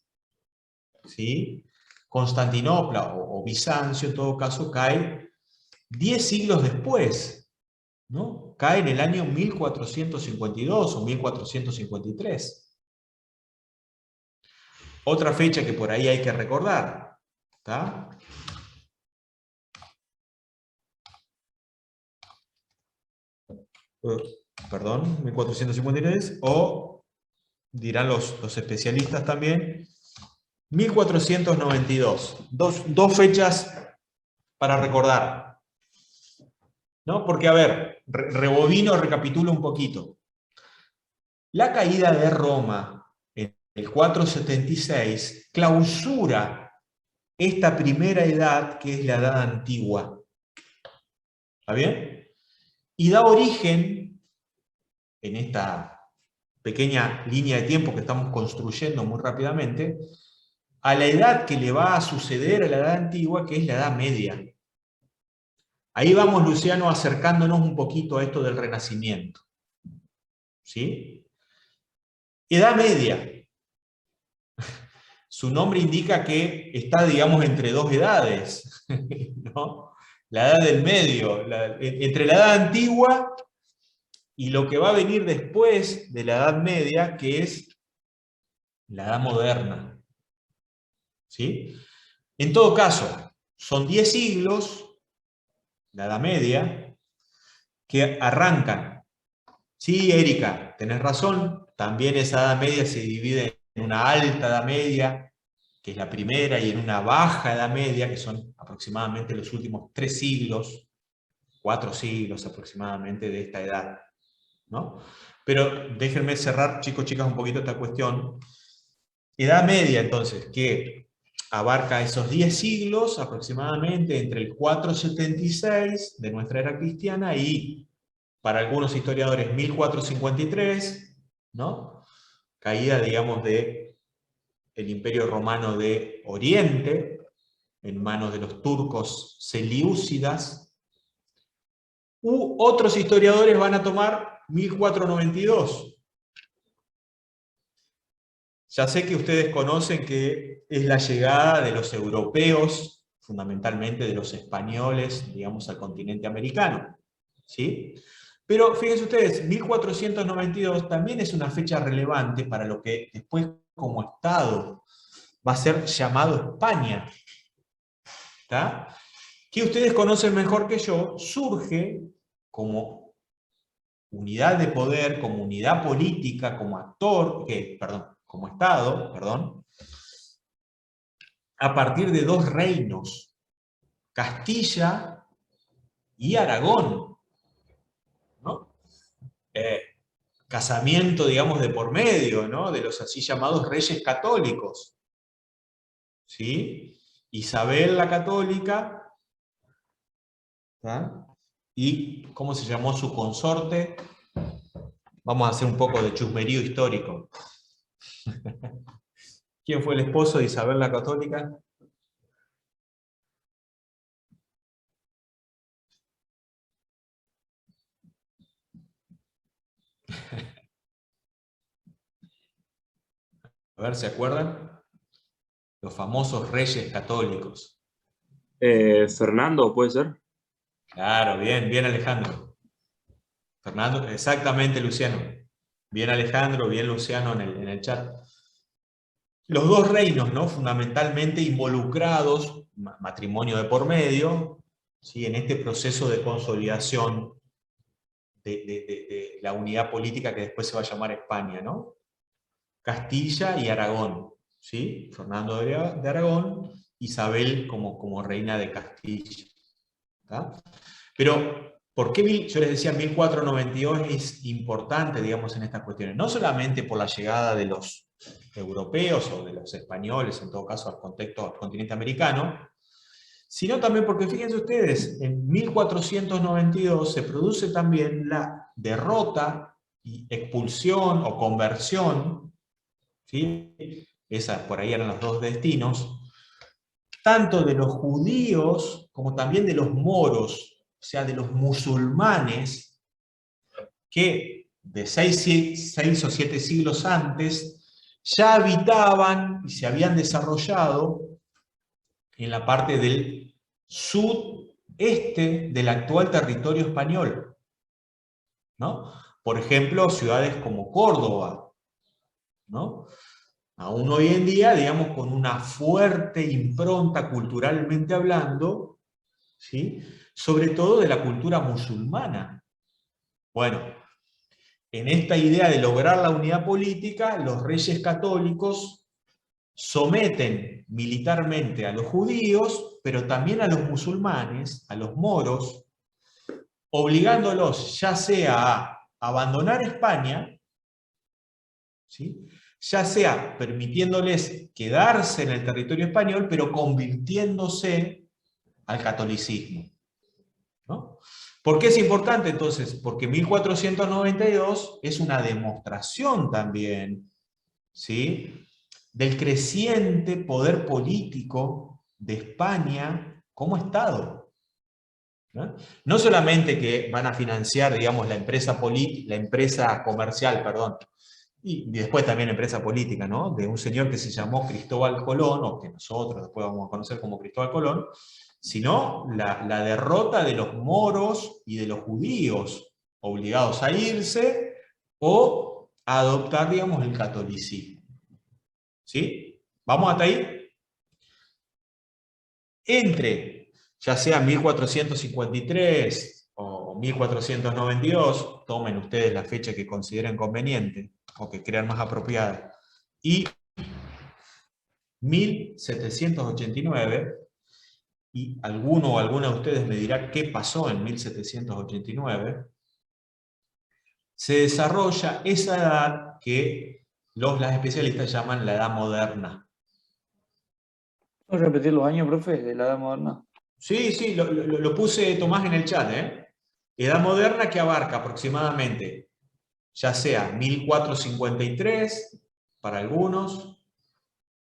¿sí?, Constantinopla o Bizancio en todo caso cae 10 siglos después, ¿no? Cae en el año 1452 o 1453. Otra fecha que por ahí hay que recordar, ¿tá? Perdón, 1453, o dirán los especialistas también, 1492. Dos fechas para recordar, ¿no? Porque, a ver, recapitulo un poquito. La caída de Roma en el 476 clausura esta primera edad que es la Edad Antigua. ¿Está bien? Y da origen, en esta pequeña línea de tiempo que estamos construyendo muy rápidamente, a la edad que le va a suceder a la Edad Antigua, que es la Edad Media. Ahí vamos, Luciano, acercándonos un poquito a esto del Renacimiento. ¿Sí? Edad Media. Su nombre indica que está, digamos, entre dos edades, ¿no? La edad del medio, entre la Edad Antigua y lo que va a venir después de la Edad Media, que es la Edad Moderna. ¿Sí? En todo caso, son 10 siglos, la Edad Media, que arrancan. Sí, Erika, tenés razón, también esa Edad Media se divide en una alta Edad Media, que es la primera, y en una baja Edad Media, que son aproximadamente los últimos 3 siglos, 4 siglos aproximadamente de esta edad, ¿no? Pero déjenme cerrar, chicos, chicas, un poquito esta cuestión. Edad Media, entonces, que abarca esos 10 siglos aproximadamente entre el 476 de nuestra era cristiana y, para algunos historiadores, 1453, ¿no? Caída, digamos, del Imperio Romano de Oriente, en manos de los turcos selyúcidas. Otros historiadores van a tomar 1492. Ya sé que ustedes conocen que es la llegada de los europeos, fundamentalmente de los españoles, digamos, al continente americano, ¿sí? Pero fíjense ustedes, 1492 también es una fecha relevante para lo que después como Estado va a ser llamado España, ¿tá? Que ustedes conocen mejor que yo, surge como unidad de poder, como unidad política, como como Estado, a partir de 2 reinos, Castilla y Aragón, ¿no? Casamiento, digamos, de por medio, ¿no?, de los así llamados reyes católicos, ¿sí? Isabel la Católica, ¿tá? Y ¿cómo se llamó su consorte? Vamos a hacer un poco de chusmerío histórico. ¿Quién fue el esposo de Isabel la Católica? A ver, ¿se acuerdan? Los famosos reyes católicos. Fernando, ¿puede ser? Claro, bien, bien Alejandro. Fernando, exactamente Luciano. Bien Alejandro, bien Luciano en el chat. Los 2 reinos, ¿no?, fundamentalmente involucrados, matrimonio de por medio, ¿sí?, en este proceso de consolidación de la unidad política que después se va a llamar España, ¿no? Castilla y Aragón, ¿sí? Fernando de Aragón, Isabel como reina de Castilla. ¿Tá? Pero, ¿por qué yo les decía 1492 es importante, digamos, en estas cuestiones? No solamente por la llegada de los europeos o de los españoles, en todo caso, al continente americano, sino también porque, fíjense ustedes, en 1492 se produce también la derrota y expulsión o conversión, ¿sí? Por ahí eran los dos destinos, tanto de los judíos como también de los moros, o sea, de los musulmanes, que de 6 o 7 siglos antes ya habitaban y se habían desarrollado en la parte del sudeste del actual territorio español, ¿no? Por ejemplo, ciudades como Córdoba, ¿no? Aún hoy en día, digamos, con una fuerte impronta culturalmente hablando, ¿sí? Sobre todo de la cultura musulmana. Bueno, en esta idea de lograr la unidad política, los reyes católicos someten militarmente a los judíos, pero también a los musulmanes, a los moros, obligándolos ya sea a abandonar España, ¿sí? Ya sea permitiéndoles quedarse en el territorio español, pero convirtiéndose al catolicismo, ¿no? ¿Por qué es importante entonces? Porque 1492 es una demostración también, ¿sí?, del creciente poder político de España como Estado, ¿no? No solamente que van a financiar, digamos, la empresa comercial, perdón, y después también empresa política, ¿no?, de un señor que se llamó Cristóbal Colón, o que nosotros después vamos a conocer como Cristóbal Colón, sino la derrota de los moros y de los judíos, obligados a irse o a adoptar, digamos, el catolicismo. ¿Sí? ¿Vamos hasta ahí? Entre, ya sea 1453 o 1492, tomen ustedes la fecha que consideren conveniente o que crean más apropiada, y 1789, y alguno o alguna de ustedes me dirá qué pasó en 1789, se desarrolla esa edad que las especialistas llaman la Edad Moderna. ¿Puedes repetir los años, profe, de la Edad Moderna? Sí, lo puse, Tomás, en el chat, ¿eh? Edad Moderna, que abarca aproximadamente, ya sea 1453 para algunos,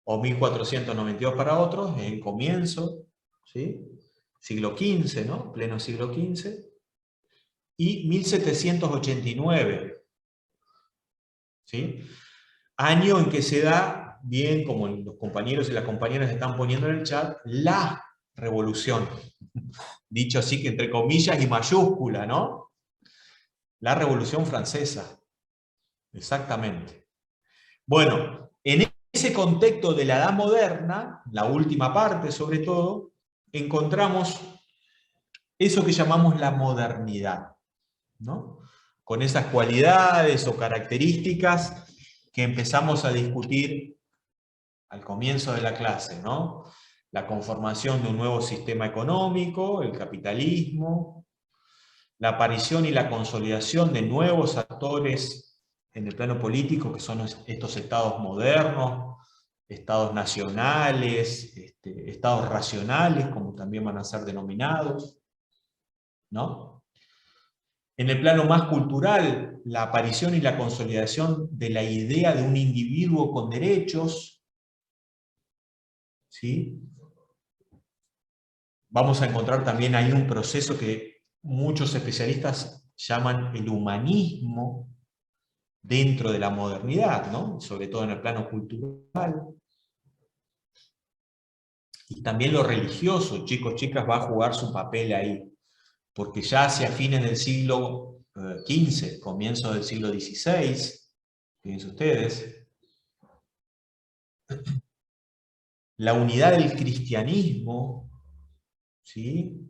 o 1492 para otros, el comienzo, ¿sí? Siglo XV, ¿no? Pleno siglo XV, y 1789, ¿sí? Año en que se da, bien como los compañeros y las compañeras están poniendo en el chat, la revolución. Dicho así que entre comillas y mayúscula, ¿no? La Revolución Francesa. Exactamente. Bueno, en ese contexto de la Edad Moderna, la última parte sobre todo, encontramos eso que llamamos la modernidad, ¿no? Con esas cualidades o características que empezamos a discutir al comienzo de la clase, ¿no? La conformación de un nuevo sistema económico, el capitalismo, la aparición y la consolidación de nuevos actores en el plano político, que son estos estados modernos, estados nacionales, estados racionales, como también van a ser denominados, ¿no? En el plano más cultural, la aparición y la consolidación de la idea de un individuo con derechos, ¿sí? Vamos a encontrar también ahí un proceso que muchos especialistas llaman el humanismo dentro de la modernidad, ¿no? Sobre todo en el plano cultural. Y también lo religioso, chicos, chicas, va a jugar su papel ahí, porque ya hacia fines del siglo XV, comienzo del siglo XVI, fíjense ustedes, la unidad del cristianismo, ¿sí?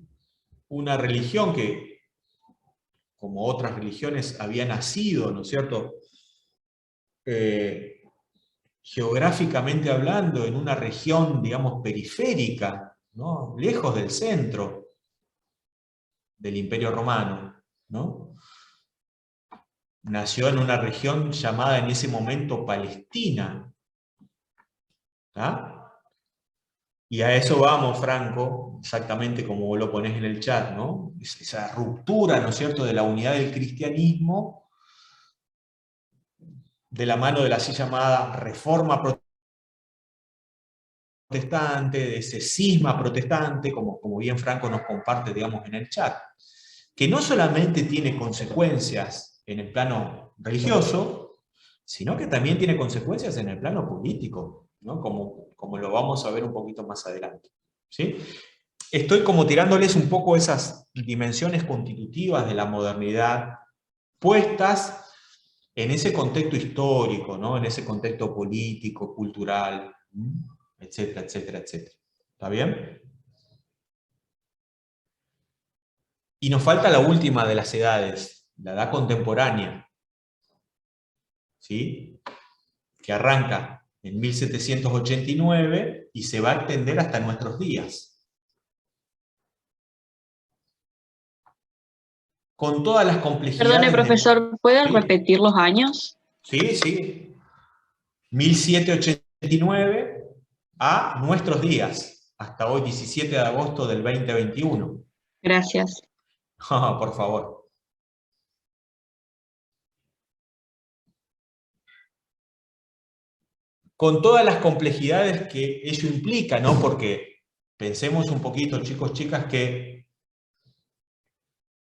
Una religión que, como otras religiones, había nacido, ¿no es cierto?, geográficamente hablando, en una región, digamos, periférica, ¿no?, lejos del centro del Imperio Romano, ¿no? Nació en una región llamada en ese momento Palestina. ¿Ah? Y a eso vamos, Franco, exactamente como vos lo ponés en el chat, ¿no? Esa ruptura, ¿no es cierto?, de la unidad del cristianismo, de la mano de la así llamada Reforma Protestante, de ese cisma protestante, como bien Franco nos comparte, digamos, en el chat, que no solamente tiene consecuencias en el plano religioso, sino que también tiene consecuencias en el plano político, ¿no?, como lo vamos a ver un poquito más adelante, ¿sí? Estoy como tirándoles un poco esas dimensiones constitutivas de la modernidad puestas en ese contexto histórico, ¿no?, en ese contexto político, cultural, etcétera, etcétera, etcétera. ¿Está bien? Y nos falta la última de las edades, la edad contemporánea, ¿sí?, que arranca en 1789 y se va a extender hasta nuestros días. Con todas las complejidades... Perdone, profesor, ¿puede ¿Sí? repetir los años? Sí, sí. 1789 a nuestros días, hasta hoy, 17 de agosto del 2021. Gracias. Por favor. Con todas las complejidades que ello implica, ¿no? Porque pensemos un poquito, chicos, chicas, que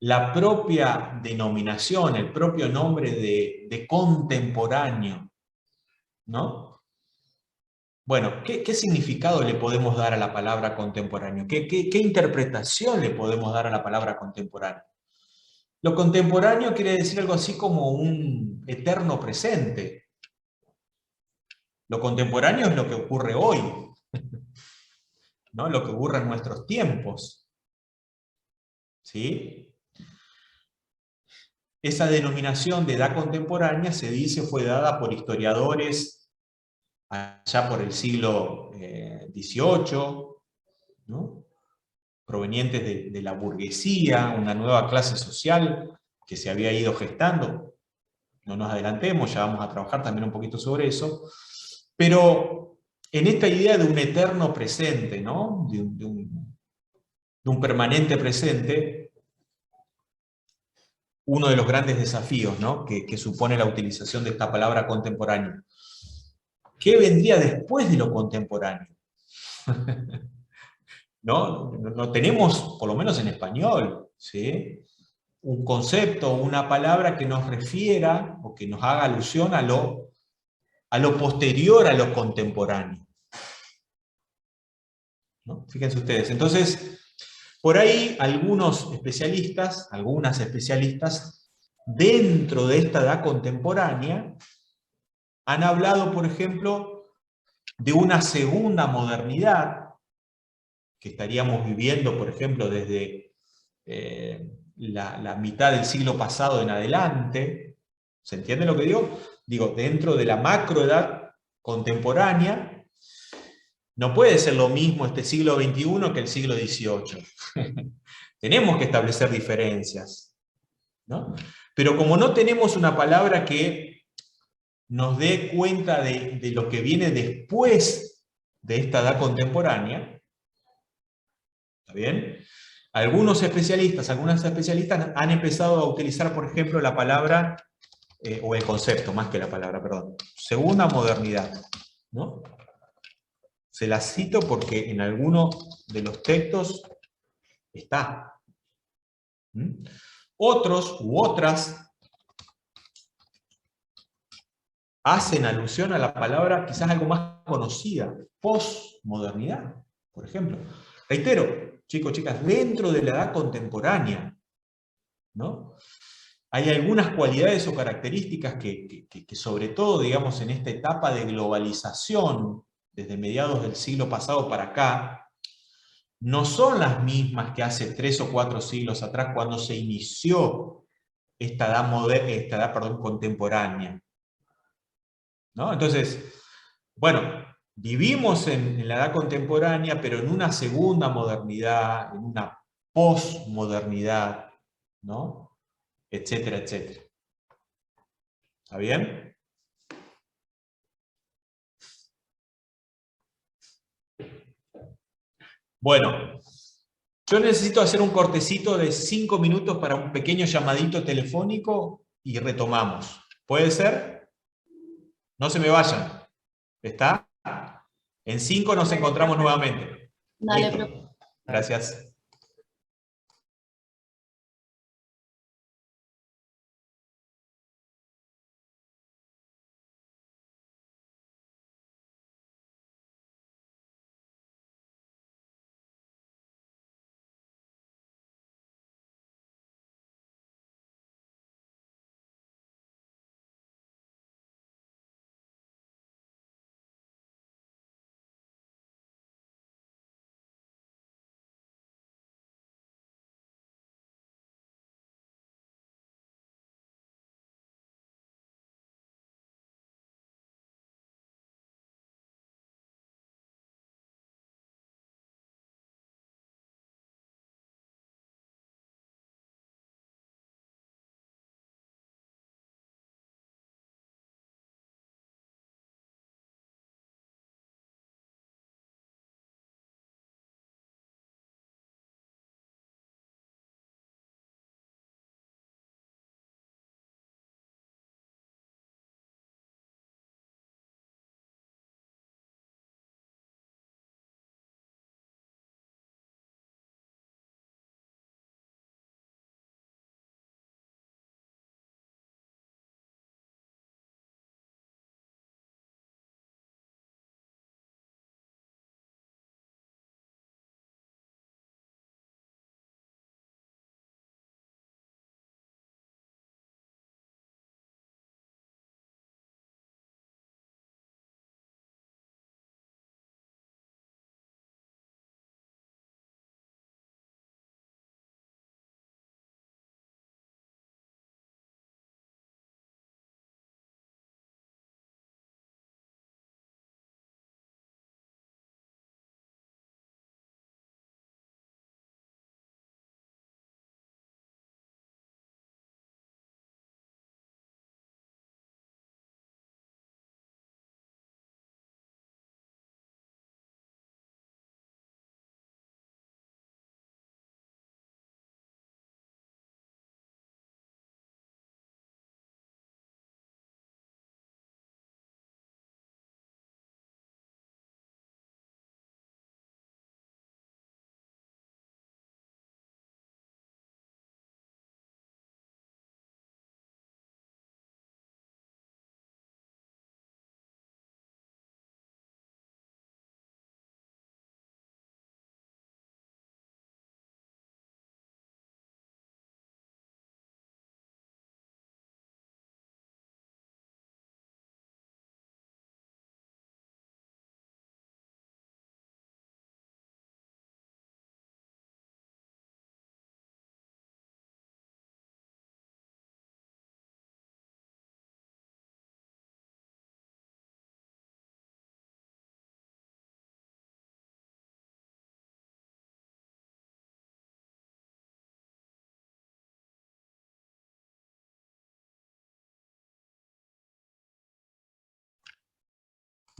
la propia denominación, el propio nombre de contemporáneo, ¿no? Bueno, ¿qué significado le podemos dar a la palabra contemporáneo? ¿Qué interpretación le podemos dar a la palabra contemporáneo? Lo contemporáneo quiere decir algo así como un eterno presente. Lo contemporáneo es lo que ocurre hoy, ¿no?, lo que ocurre en nuestros tiempos, ¿sí? Esa denominación de edad contemporánea se dice fue dada por historiadores allá por el siglo XVIII, ¿no?, provenientes de la burguesía, una nueva clase social que se había ido gestando. No nos adelantemos, ya vamos a trabajar también un poquito sobre eso, pero en esta idea de un eterno presente, ¿no?, de un permanente presente, uno de los grandes desafíos, ¿no?, que supone la utilización de esta palabra contemporáneo. ¿Qué vendría después de lo contemporáneo? No tenemos, por lo menos en español, ¿sí?, un concepto o una palabra que nos refiera o que nos haga alusión a lo posterior a lo contemporáneo, ¿no? Fíjense ustedes. Entonces, por ahí algunas especialistas, dentro de esta edad contemporánea, han hablado, por ejemplo, de una segunda modernidad, que estaríamos viviendo, por ejemplo, desde la mitad del siglo pasado en adelante. ¿Se entiende lo que digo? Digo, dentro de la macroedad contemporánea, no puede ser lo mismo este siglo XXI que el siglo XVIII. Tenemos que establecer diferencias, ¿no? Pero como no tenemos una palabra que nos dé cuenta de lo que viene después de esta edad contemporánea, ¿está bien? Algunas especialistas han empezado a utilizar, por ejemplo, la palabra, o el concepto, más que la palabra, perdón, segunda modernidad, ¿no? Se la cito porque en alguno de los textos está. Otros u otras hacen alusión a la palabra quizás algo más conocida, posmodernidad, por ejemplo. Reitero, chicos, chicas, dentro de la edad contemporánea, ¿no?, hay algunas cualidades o características que sobre todo, digamos, en esta etapa de globalización, desde mediados del siglo pasado para acá, no son las mismas que hace 3 o 4 siglos atrás, cuando se inició esta edad, perdón, contemporánea, ¿no? Entonces, bueno, vivimos en la edad contemporánea, pero en una segunda modernidad, en una posmodernidad, ¿no? Etcétera, etcétera. ¿Está bien? Bueno, yo necesito hacer un cortecito de 5 minutos para un pequeño llamadito telefónico y retomamos. ¿Puede ser? No se me vayan. ¿Está? En 5 nos encontramos nuevamente. Dale, Listo. profe. Gracias.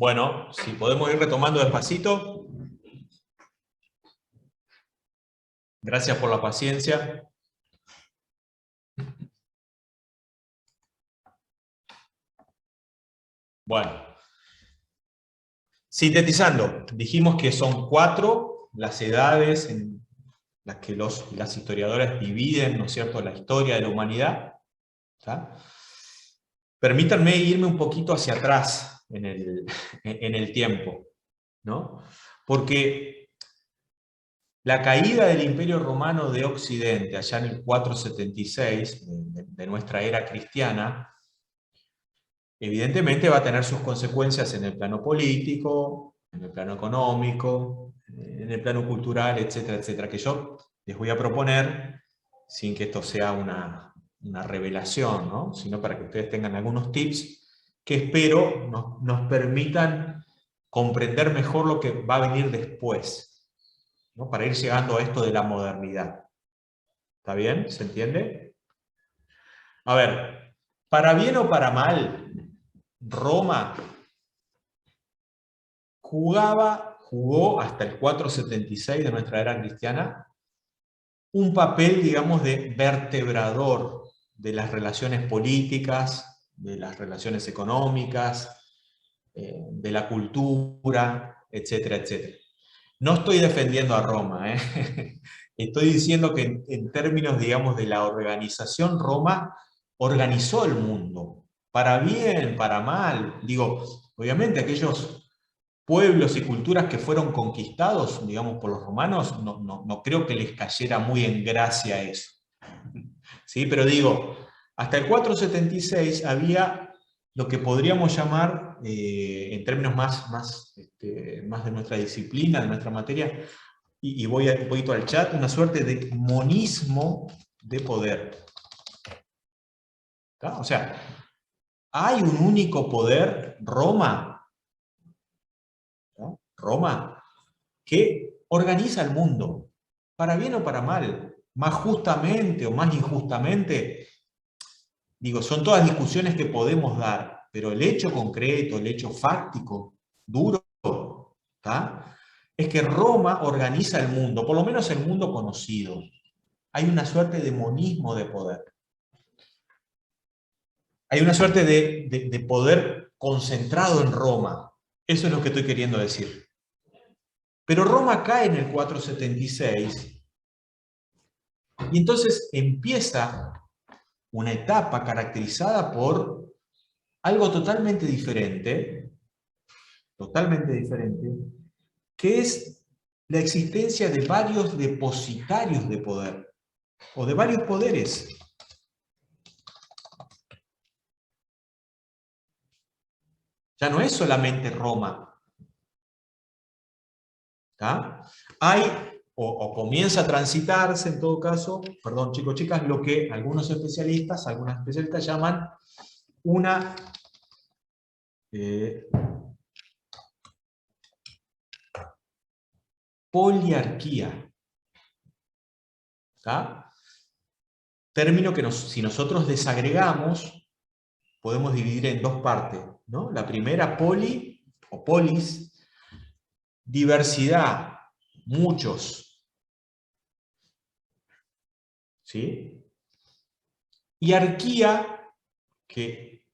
Bueno, si podemos ir retomando despacito. Gracias por la paciencia. Bueno, sintetizando, dijimos que son 4 las edades en las que las historiadoras dividen, ¿no es cierto?, la historia de la humanidad. ¿Está? Permítanme irme un poquito hacia atrás en el tiempo, ¿no? Porque la caída del Imperio Romano de Occidente, allá en el 476 de nuestra era cristiana, evidentemente va a tener sus consecuencias en el plano político, en el plano económico, en el plano cultural, etcétera, etcétera, que yo les voy a proponer, sin que esto sea una revelación, ¿no? Sino para que ustedes tengan algunos tips que espero nos permitan comprender mejor lo que va a venir después, ¿no? Para ir llegando a esto de la modernidad. ¿Está bien? ¿Se entiende? A ver, para bien o para mal, Roma jugó hasta el 476 de nuestra era cristiana un papel, digamos, de vertebrador de las relaciones políticas, de las relaciones económicas, de la cultura, etcétera, etcétera. No estoy defendiendo a Roma, estoy diciendo que en términos, digamos, de la organización, Roma organizó el mundo, para bien, para mal. Digo, obviamente aquellos pueblos y culturas que fueron conquistados, digamos, por los romanos, no creo que les cayera muy en gracia eso. ¿Sí? Pero digo, hasta el 476 había lo que podríamos llamar, en términos más de nuestra disciplina, de nuestra materia, y voy un poquito al chat, una suerte de monismo de poder. ¿Está? O sea, hay un único poder, Roma, ¿no? Roma, que organiza el mundo, para bien o para mal, más justamente o más injustamente. Digo, son todas discusiones que podemos dar, pero el hecho concreto, el hecho fáctico, duro, ¿tá? Es que Roma organiza el mundo, por lo menos el mundo conocido. Hay una suerte de monismo de poder. Hay una suerte de poder concentrado en Roma. Eso es lo que estoy queriendo decir. Pero Roma cae en el 476 y entonces empieza una etapa caracterizada por algo totalmente diferente, que es la existencia de varios depositarios de poder, o de varios poderes. Ya no es solamente Roma. ¿Tá? Hay, o comienza a transitarse en todo caso, perdón chicos, chicas, lo que algunas especialistas llaman una poliarquía. ¿Tá? Término que si nosotros desagregamos, podemos dividir en dos partes, ¿no? La primera, poli o polis, diversidad, muchos. ¿Sí? Y arquía, que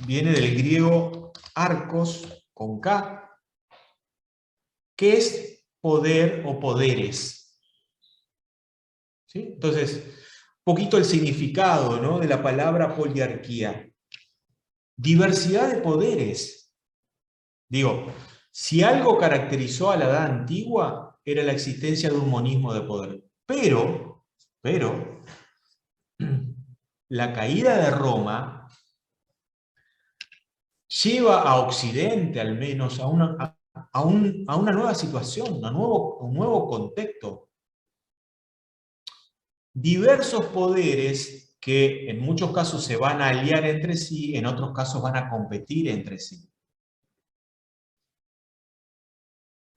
viene del griego arcos, con K, que es poder o poderes. ¿Sí? Entonces, un poquito el significado, ¿no?, de la palabra poliarquía. Diversidad de poderes. Digo, si algo caracterizó a la Edad Antigua, era la existencia de un monismo de poder. Pero, la caída de Roma lleva a Occidente, al menos, a una nueva situación, un nuevo contexto. Diversos poderes que en muchos casos se van a aliar entre sí, en otros casos van a competir entre sí.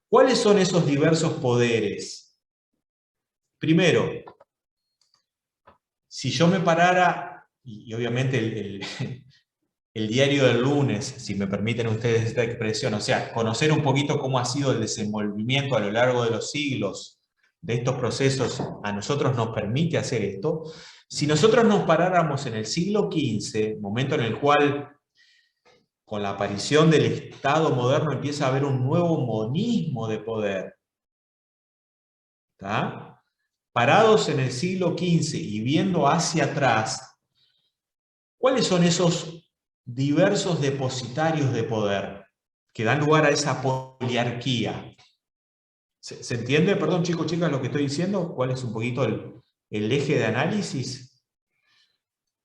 ¿Cuáles son esos diversos poderes? Primero, si yo me parara, y obviamente el diario del lunes, si me permiten ustedes esta expresión, o sea, conocer un poquito cómo ha sido el desenvolvimiento a lo largo de los siglos de estos procesos, a nosotros nos permite hacer esto. Si nosotros nos paráramos en el siglo XV, momento en el cual, con la aparición del Estado moderno, empieza a haber un nuevo monismo de poder, ¿tá? Parados en el siglo XV y viendo hacia atrás, ¿cuáles son esos diversos depositarios de poder que dan lugar a esa poliarquía? ¿Se entiende? Perdón, chicos, chicas, lo que estoy diciendo. ¿Cuál es un poquito el eje de análisis?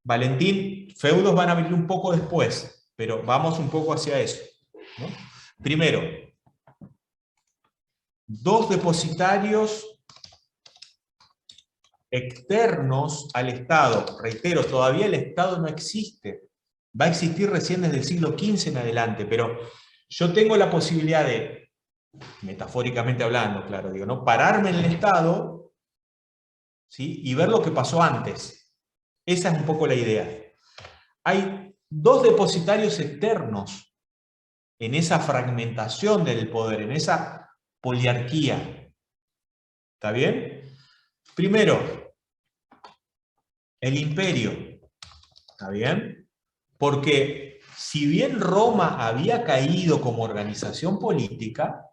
Valentín, feudos van a venir un poco después, pero vamos un poco hacia eso, ¿no? Primero, dos depositarios externos al Estado. Reitero, todavía el Estado no existe. Va a existir recién desde el siglo XV en adelante, pero yo tengo la posibilidad de, metafóricamente hablando, claro, digo, ¿no? Pararme en el Estado, ¿sí? Y ver lo que pasó antes. Esa es un poco la idea. Hay dos depositarios externos en esa fragmentación del poder, en esa poliarquía. ¿Está bien? Primero, el imperio. ¿Está bien? Porque si bien Roma había caído como organización política,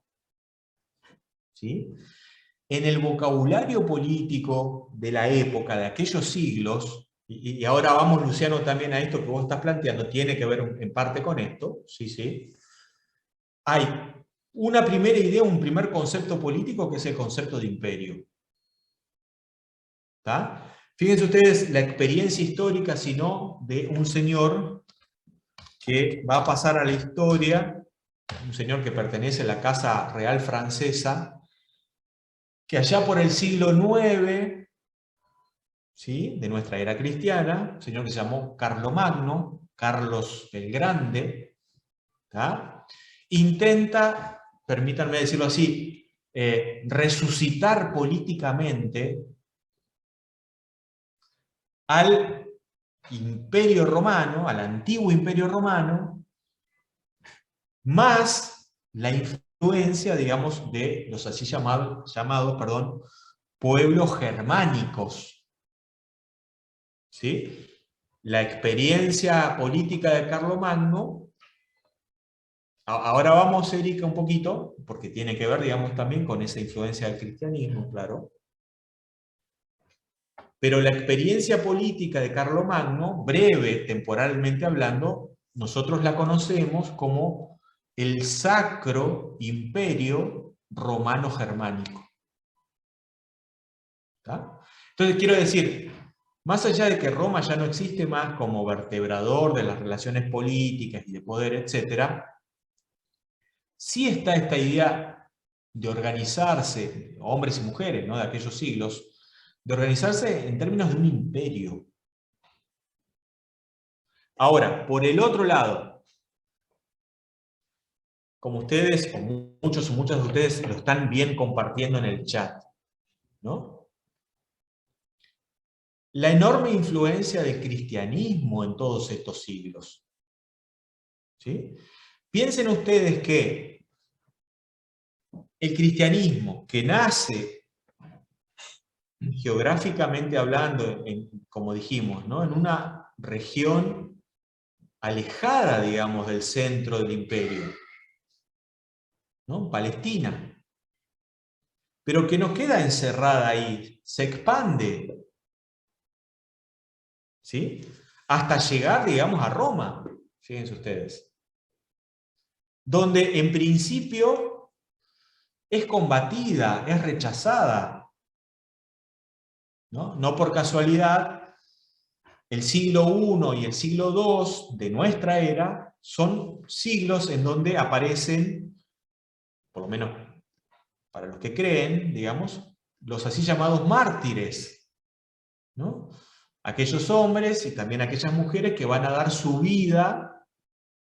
¿sí? En el vocabulario político de la época, de aquellos siglos, y ahora vamos, Luciano, también a esto que vos estás planteando, tiene que ver en parte con esto, sí, sí. Hay una primera idea, un primer concepto político que es el concepto de imperio. ¿Está? Fíjense ustedes la experiencia histórica, si no, de un señor que va a pasar a la historia, un señor que pertenece a la Casa Real Francesa, que allá por el siglo IX, ¿sí?, de nuestra era cristiana, un señor que se llamó Carlomagno, Carlos el Grande, ¿tá?, intenta, permítanme decirlo así, resucitar políticamente al Imperio Romano, al antiguo Imperio Romano, más la influencia, digamos, de los así llamados, pueblos germánicos. ¿Sí? La experiencia política de Carlomagno, ahora vamos, Erika, un poquito, porque tiene que ver, digamos, también con esa influencia del cristianismo, claro. Pero la experiencia política de Carlomagno, breve, temporalmente hablando, nosotros la conocemos como el Sacro Imperio Romano Germánico. ¿Está? Entonces quiero decir, más allá de que Roma ya no existe más como vertebrador de las relaciones políticas y de poder, etc., sí está esta idea de organizarse, hombres y mujeres, ¿no?, de aquellos siglos, de organizarse en términos de un imperio. Ahora, por el otro lado, como ustedes, o muchos o muchas de ustedes lo están bien compartiendo en el chat, ¿no?, la enorme influencia del cristianismo en todos estos siglos. ¿Sí? Piensen ustedes que el cristianismo, que nace geográficamente hablando, como dijimos, ¿no?, en una región alejada, digamos, del centro del imperio, ¿no?, Palestina, pero que no queda encerrada ahí, se expande, ¿sí?, hasta llegar, digamos, a Roma, fíjense ustedes, donde en principio es combatida, es rechazada, ¿no? No por casualidad, el siglo I y el siglo II de nuestra era son siglos en donde aparecen, por lo menos para los que creen, digamos, los así llamados mártires, ¿no? Aquellos hombres y también aquellas mujeres que van a dar su vida,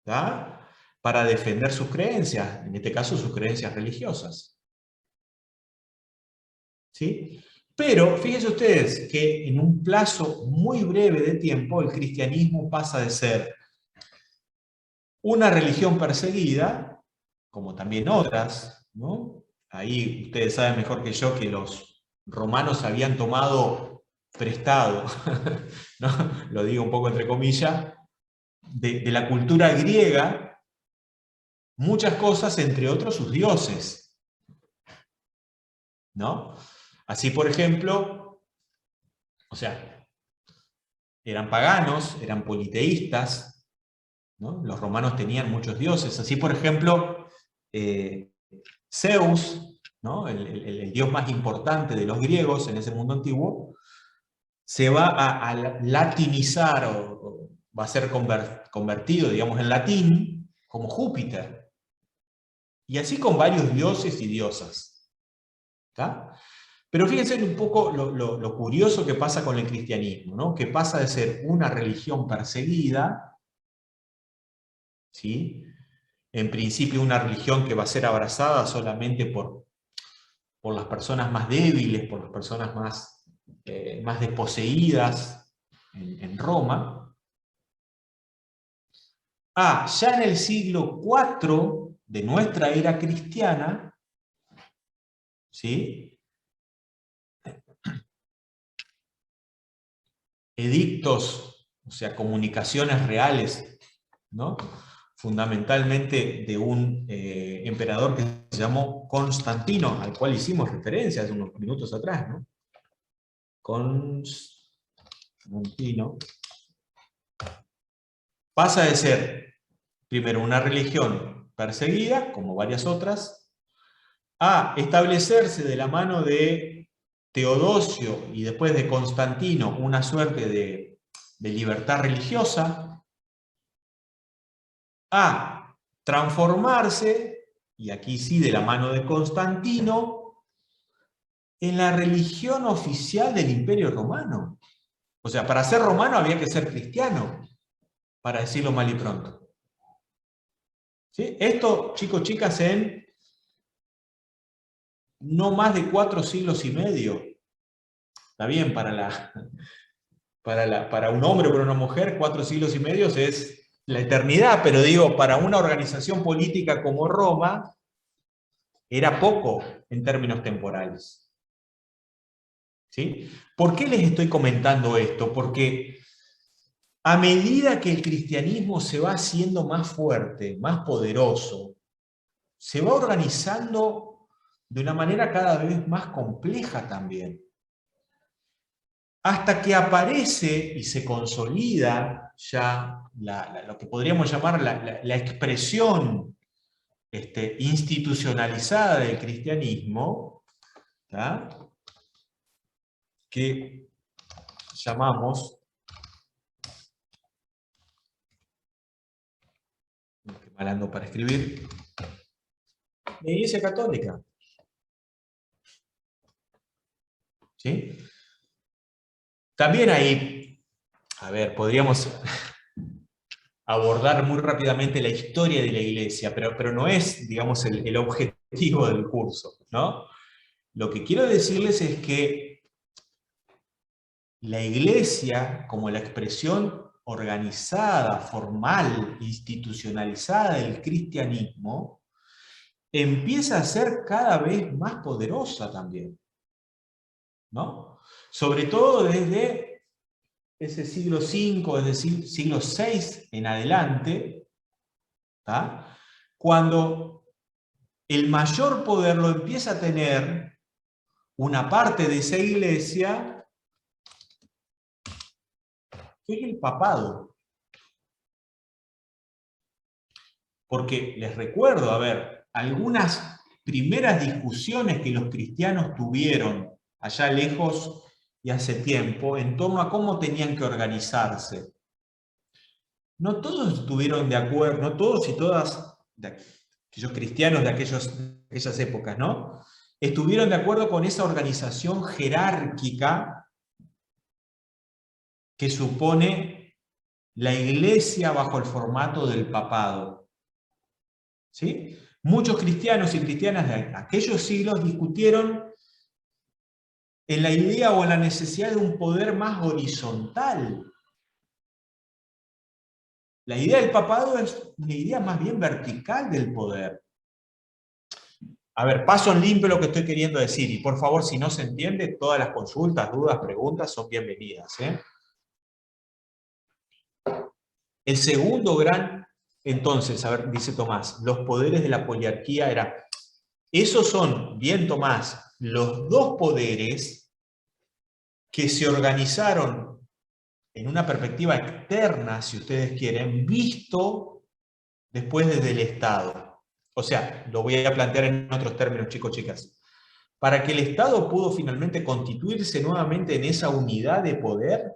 ¿tá?, para defender sus creencias, en este caso sus creencias religiosas. ¿Sí? Pero fíjense ustedes que en un plazo muy breve de tiempo el cristianismo pasa de ser una religión perseguida, como también otras, ¿no? Ahí ustedes saben mejor que yo que los romanos habían tomado prestado, ¿no?, lo digo un poco entre comillas, de la cultura griega, muchas cosas, entre otros sus dioses, ¿no? Así, por ejemplo, o sea, eran paganos, eran politeístas, ¿no? Los romanos tenían muchos dioses. Así, por ejemplo, Zeus, ¿no?, el dios más importante de los griegos en ese mundo antiguo, se va a latinizar o va a ser convertido, digamos, en latín como Júpiter. Y así con varios dioses y diosas. ¿Está? Pero fíjense un poco lo curioso que pasa con el cristianismo, ¿no? Que pasa de ser una religión perseguida, ¿sí? En principio una religión que va a ser abrazada solamente por las personas más débiles, por las personas más desposeídas en Roma. Ya en el siglo IV de nuestra era cristiana, ¿sí? Edictos, o sea, comunicaciones reales, ¿no? Fundamentalmente de un emperador que se llamó Constantino, al cual hicimos referencia hace unos minutos atrás, ¿no? Constantino pasa de ser, primero, una religión perseguida, como varias otras, a establecerse de la mano de Teodosio y después de Constantino una suerte de libertad religiosa, a transformarse, y aquí sí de la mano de Constantino, en la religión oficial del Imperio Romano. O sea, para ser romano había que ser cristiano, para decirlo mal y pronto. ¿Sí? Esto, chicos, chicas, en no más de 4 siglos y medio. Está bien, para un hombre o para una mujer, 4 siglos y medio es la eternidad, pero digo, para una organización política como Roma, era poco en términos temporales. ¿Sí? ¿Por qué les estoy comentando esto? Porque a medida que el cristianismo se va haciendo más fuerte, más poderoso, se va organizando de una manera cada vez más compleja también. Hasta que aparece y se consolida ya lo que podríamos llamar la expresión institucionalizada del cristianismo, ¿tá? Que llamamos, qué mal ando para escribir, la Iglesia Católica. ¿Sí? También ahí, a ver, podríamos abordar muy rápidamente la historia de la Iglesia, pero no es, digamos, el objetivo del curso, ¿no? Lo que quiero decirles es que la Iglesia, como la expresión organizada, formal, institucionalizada del cristianismo, empieza a ser cada vez más poderosa también, ¿no? Sobre todo desde ese siglo V, desde el siglo VI en adelante, ¿tá? Cuando el mayor poder lo empieza a tener una parte de esa iglesia, que es el papado. Porque les recuerdo, a ver, algunas primeras discusiones que los cristianos tuvieron allá lejos y hace tiempo, en torno a cómo tenían que organizarse. No todos estuvieron de acuerdo, no todos y todas, aquellos cristianos de aquellas épocas, ¿no? Estuvieron de acuerdo con esa organización jerárquica que supone la Iglesia bajo el formato del papado. ¿Sí? Muchos cristianos y cristianas de aquellos siglos discutieron en la idea o en la necesidad de un poder más horizontal. La idea del papado es una idea más bien vertical del poder. A ver, paso en limpio lo que estoy queriendo decir, y por favor, si no se entiende, todas las consultas, dudas, preguntas son bienvenidas, ¿eh? El segundo gran, entonces, a ver, dice Tomás, los poderes de la poliarquía era, esos son, bien Tomás, los dos poderes que se organizaron en una perspectiva externa, si ustedes quieren, visto después desde el Estado. O sea, lo voy a plantear en otros términos, chicos, chicas. Para que el Estado pudo finalmente constituirse nuevamente en esa unidad de poder,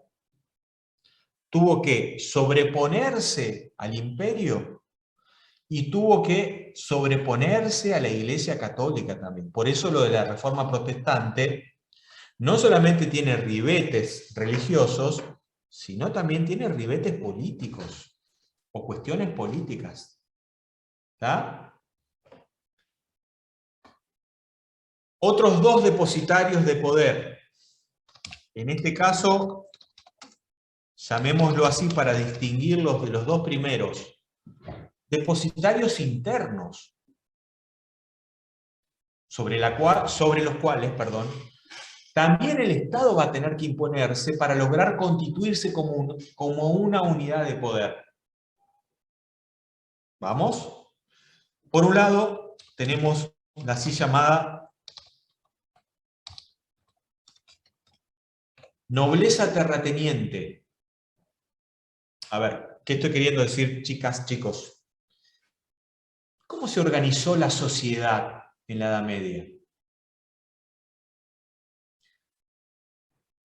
tuvo que sobreponerse al imperio y tuvo que sobreponerse a la Iglesia Católica también. Por eso lo de la Reforma Protestante no solamente tiene ribetes religiosos, sino también tiene ribetes políticos o cuestiones políticas. ¿Está? Otros dos depositarios de poder. En este caso, llamémoslo así para distinguirlos de los dos primeros. Depositarios internos, sobre los cuales, también el Estado va a tener que imponerse para lograr constituirse como una unidad de poder. ¿Vamos? Por un lado, tenemos la así llamada nobleza terrateniente. A ver, ¿qué estoy queriendo decir, chicas, chicos? ¿Cómo se organizó la sociedad en la Edad Media?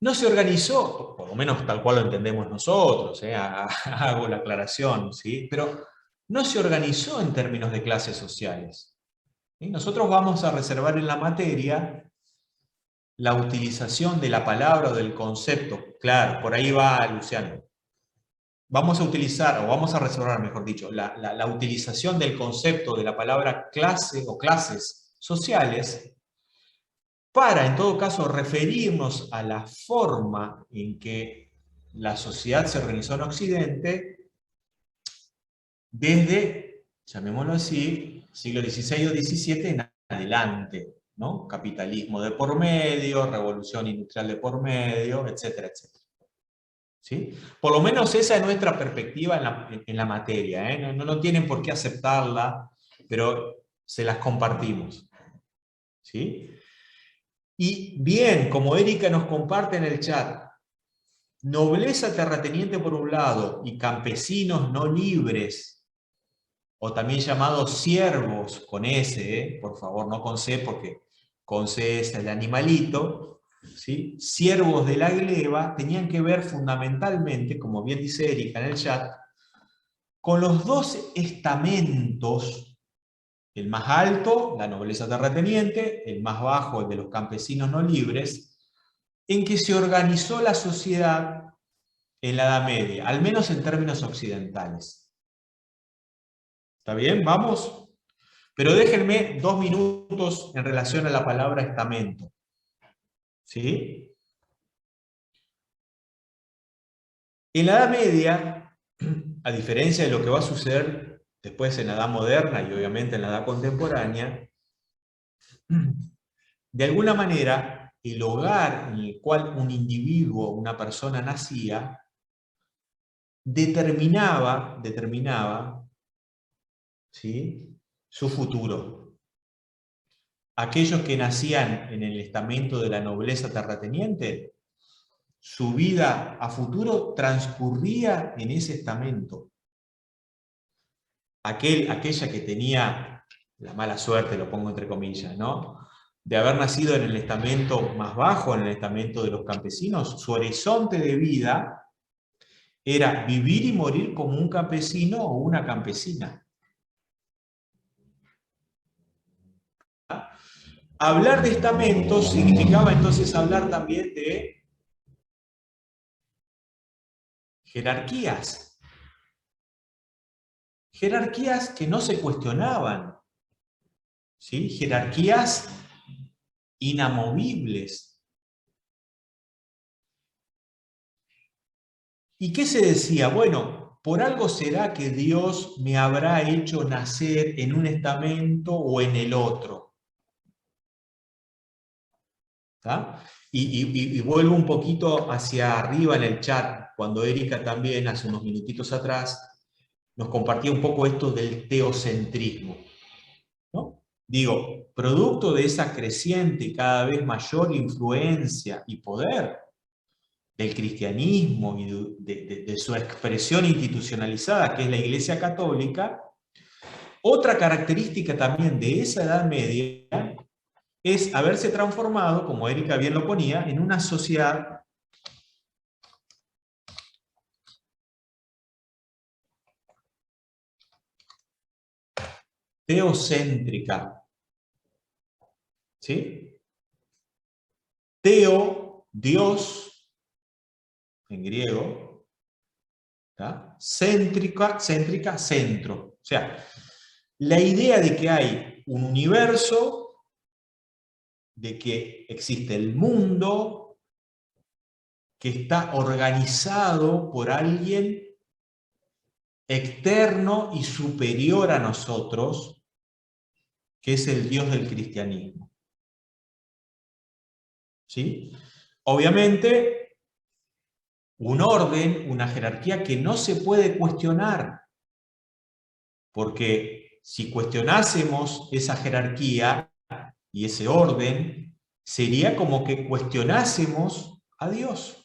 No se organizó, por lo menos tal cual lo entendemos nosotros, hago la aclaración, ¿sí? Pero no se organizó en términos de clases sociales. ¿Sí? Nosotros vamos a reservar en la materia la utilización de la palabra o del concepto. Claro, por ahí va Luciano. Vamos a utilizar, o vamos a reservar, mejor dicho, la utilización del concepto de la palabra clase o clases sociales para, en todo caso, referirnos a la forma en que la sociedad se organizó en Occidente desde, llamémoslo así, siglo XVI o XVII en adelante, ¿no? Capitalismo de por medio, revolución industrial de por medio, etcétera, etcétera. ¿Sí? Por lo menos esa es nuestra perspectiva en la materia, ¿eh? No tienen por qué aceptarla, pero se las compartimos. ¿Sí? Y bien, como Erika nos comparte en el chat, nobleza terrateniente por un lado y campesinos no libres, o también llamados siervos, con S, por favor, no con C, porque con C es el animalito, ¿sí? Siervos de la gleba tenían que ver fundamentalmente, como bien dice Erika en el chat, con los dos estamentos. El más alto, la nobleza terrateniente, el más bajo, el de los campesinos no libres, en que se organizó la sociedad en la Edad Media, al menos en términos occidentales. ¿Está bien? ¿Vamos? Pero déjenme 2 minutos en relación a la palabra estamento. ¿Sí? En la Edad Media, a diferencia de lo que va a suceder después en la Edad Moderna y obviamente en la Edad Contemporánea, de alguna manera, el hogar en el cual un individuo, una persona nacía, determinaba ¿sí? su futuro. Aquellos que nacían en el estamento de la nobleza terrateniente, su vida a futuro transcurría en ese estamento. Aquella que tenía la mala suerte, lo pongo entre comillas, ¿no?, de haber nacido en el estamento más bajo, en el estamento de los campesinos, su horizonte de vida era vivir y morir como un campesino o una campesina. Hablar de estamentos significaba entonces hablar también de jerarquías. Jerarquías que no se cuestionaban, ¿sí? Jerarquías inamovibles. ¿Y qué se decía? Bueno, por algo será que Dios me habrá hecho nacer en un estamento o en el otro. ¿Está? Y vuelvo un poquito hacia arriba en el chat, cuando Erika también, hace unos minutitos atrás, nos compartía un poco esto del teocentrismo, ¿no? Digo, producto de esa creciente y cada vez mayor influencia y poder del cristianismo y de su expresión institucionalizada, que es la Iglesia Católica, otra característica también de esa Edad Media es haberse transformado, como Erika bien lo ponía, en una sociedad teocéntrica. ¿Sí? Teo Dios, en griego, ¿tá? Céntrica, centro. O sea, la idea de que hay un universo, de que existe el mundo, que está organizado por alguien externo y superior a nosotros, que es el Dios del cristianismo. ¿Sí? Obviamente, un orden, una jerarquía que no se puede cuestionar, porque si cuestionásemos esa jerarquía y ese orden, sería como que cuestionásemos a Dios.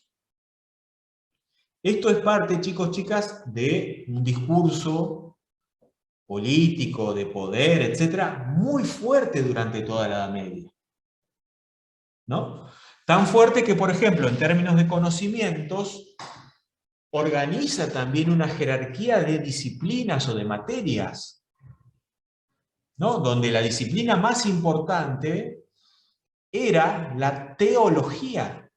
Esto es parte, chicos, chicas, de un discurso político, de poder, etcétera, muy fuerte durante toda la Edad Media, ¿no? Tan fuerte que, por ejemplo, en términos de conocimientos, organiza también una jerarquía de disciplinas o de materias, ¿no? Donde la disciplina más importante era la teología,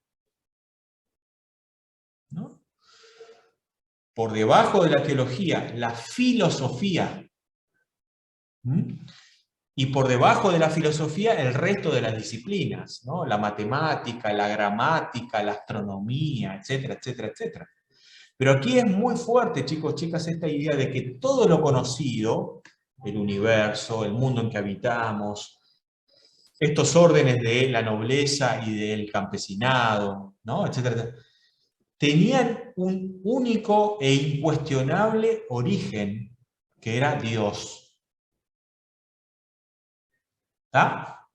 ¿no? Por debajo de la teología, la filosofía. Y por debajo de la filosofía, el resto de las disciplinas, ¿no? La matemática, la gramática, la astronomía, etcétera, etcétera, etcétera. Pero aquí es muy fuerte, chicos, chicas, esta idea de que todo lo conocido, el universo, el mundo en que habitamos, estos órdenes de la nobleza y del campesinado, ¿no? Etcétera, etcétera, tenían un único e incuestionable origen, que era Dios. ¿Está?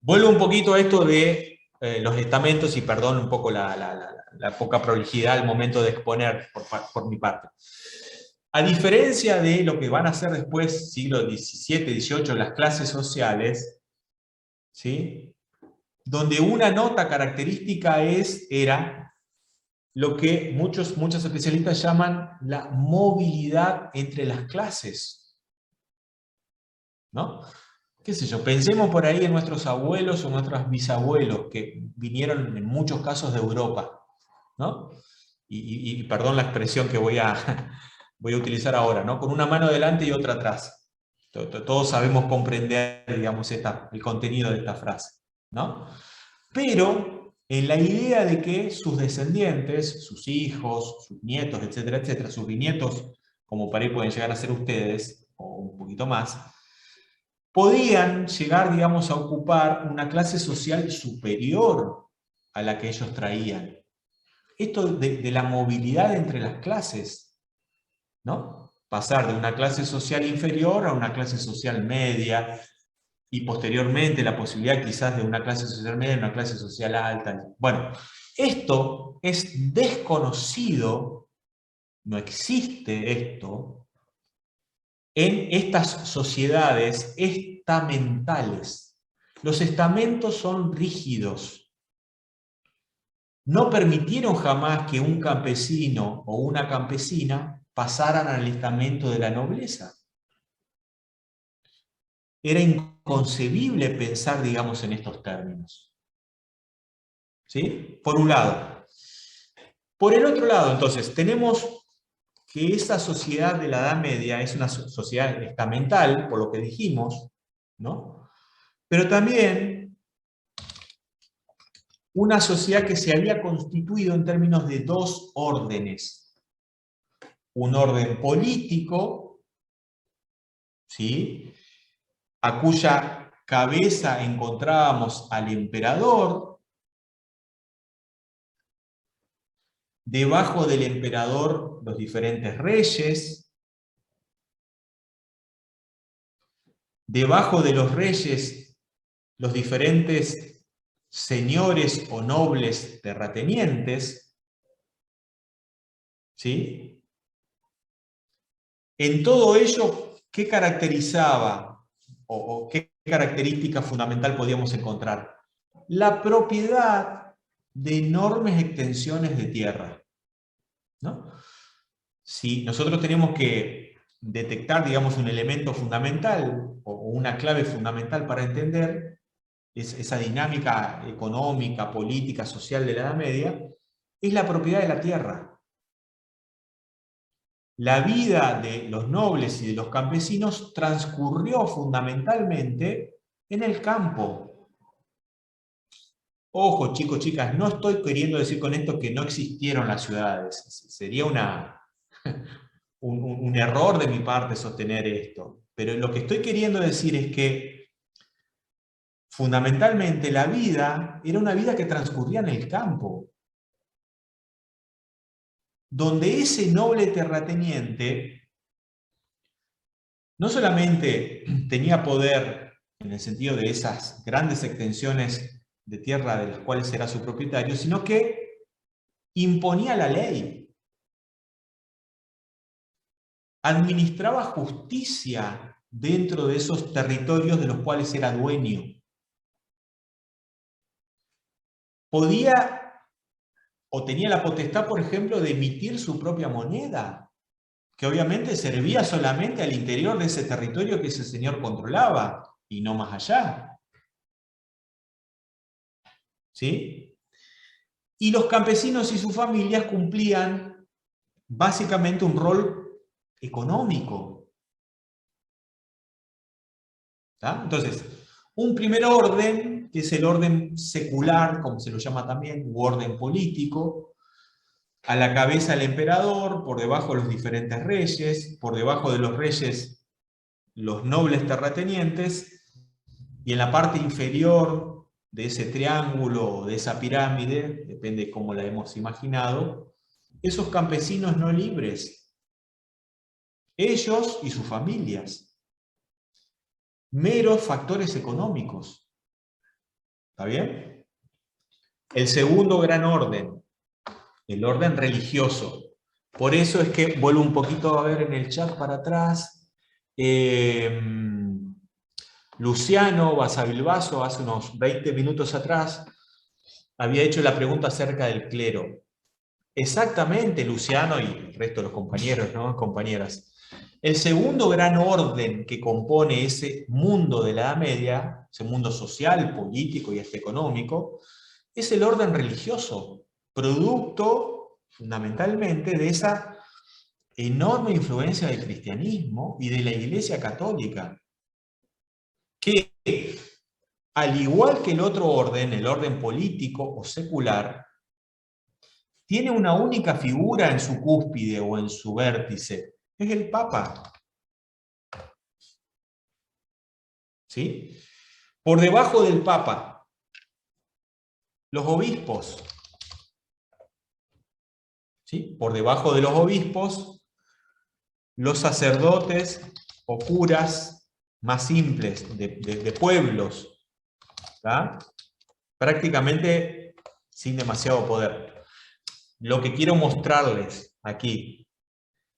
Vuelvo un poquito a esto de los estamentos y perdón un poco la poca prolijidad al momento de exponer por mi parte. A diferencia de lo que van a hacer después, siglo XVII, XVIII, las clases sociales, ¿sí? Donde una nota característica era lo que muchos especialistas llaman la movilidad entre las clases, ¿no? Qué sé yo, pensemos por ahí en nuestros abuelos o nuestros bisabuelos que vinieron en muchos casos de Europa, ¿no? Y perdón la expresión que voy a utilizar ahora, ¿no? Con una mano delante y otra atrás. Todos sabemos comprender, digamos, el contenido de esta frase, ¿no? Pero en la idea de que sus descendientes, sus hijos, sus nietos, etcétera, etcétera, sus bisnietos, como para ahí pueden llegar a ser ustedes, o un poquito más, podían llegar, digamos, a ocupar una clase social superior a la que ellos traían. Esto de la movilidad entre las clases, ¿no? Pasar de una clase social inferior a una clase social media, y posteriormente la posibilidad quizás de una clase social media a una clase social alta. Bueno, esto es desconocido, no existe esto, en estas sociedades estamentales. Los estamentos son rígidos. No permitieron jamás que un campesino o una campesina pasaran al estamento de la nobleza. Era inconcebible pensar, digamos, en estos términos. ¿Sí? Por un lado. Por el otro lado, entonces, tenemos que esa sociedad de la Edad Media es una sociedad estamental, por lo que dijimos, ¿no? Pero también una sociedad que se había constituido en términos de dos órdenes. Un orden político, ¿sí? A cuya cabeza encontrábamos al emperador. Debajo del emperador, los diferentes reyes. Debajo de los reyes, los diferentes señores o nobles terratenientes. ¿Sí? En todo ello, ¿qué caracterizaba o qué característica fundamental podíamos encontrar? La propiedad de enormes extensiones de tierra, ¿no? Si nosotros tenemos que detectar, digamos, un elemento fundamental o una clave fundamental para entender esa dinámica económica, política, social de la Edad Media, es la propiedad de la tierra. La vida de los nobles y de los campesinos transcurrió fundamentalmente en el campo. Ojo, chicos, chicas, no estoy queriendo decir con esto que no existieron las ciudades. Sería un error de mi parte sostener esto. Pero lo que estoy queriendo decir es que fundamentalmente la vida era una vida que transcurría en el campo, donde ese noble terrateniente no solamente tenía poder en el sentido de esas grandes extensiones de tierra de las cuales era su propietario, sino que imponía la ley, administraba justicia dentro de esos territorios de los cuales era dueño. Podía o tenía la potestad, por ejemplo, de emitir su propia moneda, que obviamente servía solamente al interior de ese territorio que ese señor controlaba, y no más allá. ¿Sí? Y los campesinos y sus familias cumplían básicamente un rol económico. ¿Tá? Entonces, un primer orden, que es el orden secular, como se lo llama también, u orden político, a la cabeza el emperador, por debajo los diferentes reyes, por debajo de los reyes los nobles terratenientes, y en la parte inferior de ese triángulo o de esa pirámide, depende de cómo la hemos imaginado, esos campesinos no libres, ellos y sus familias. Meros factores económicos. ¿Está bien? El segundo gran orden, el orden religioso. Por eso es que, vuelvo un poquito a ver en el chat para atrás, Luciano Basavilbaso, hace unos 20 minutos atrás, había hecho la pregunta acerca del clero. Exactamente, Luciano y el resto de los compañeros, ¿no? Compañeras. El segundo gran orden que compone ese mundo de la Edad Media, ese mundo social, político y hasta económico, es el orden religioso, producto fundamentalmente de esa enorme influencia del cristianismo y de la Iglesia Católica, que, al igual que el otro orden, el orden político o secular, tiene una única figura en su cúspide o en su vértice, es el Papa. ¿Sí? Por debajo del Papa, los obispos. ¿Sí? Por debajo de los obispos, los sacerdotes o curas más simples de pueblos, ¿tá? Prácticamente sin demasiado poder. Lo que quiero mostrarles aquí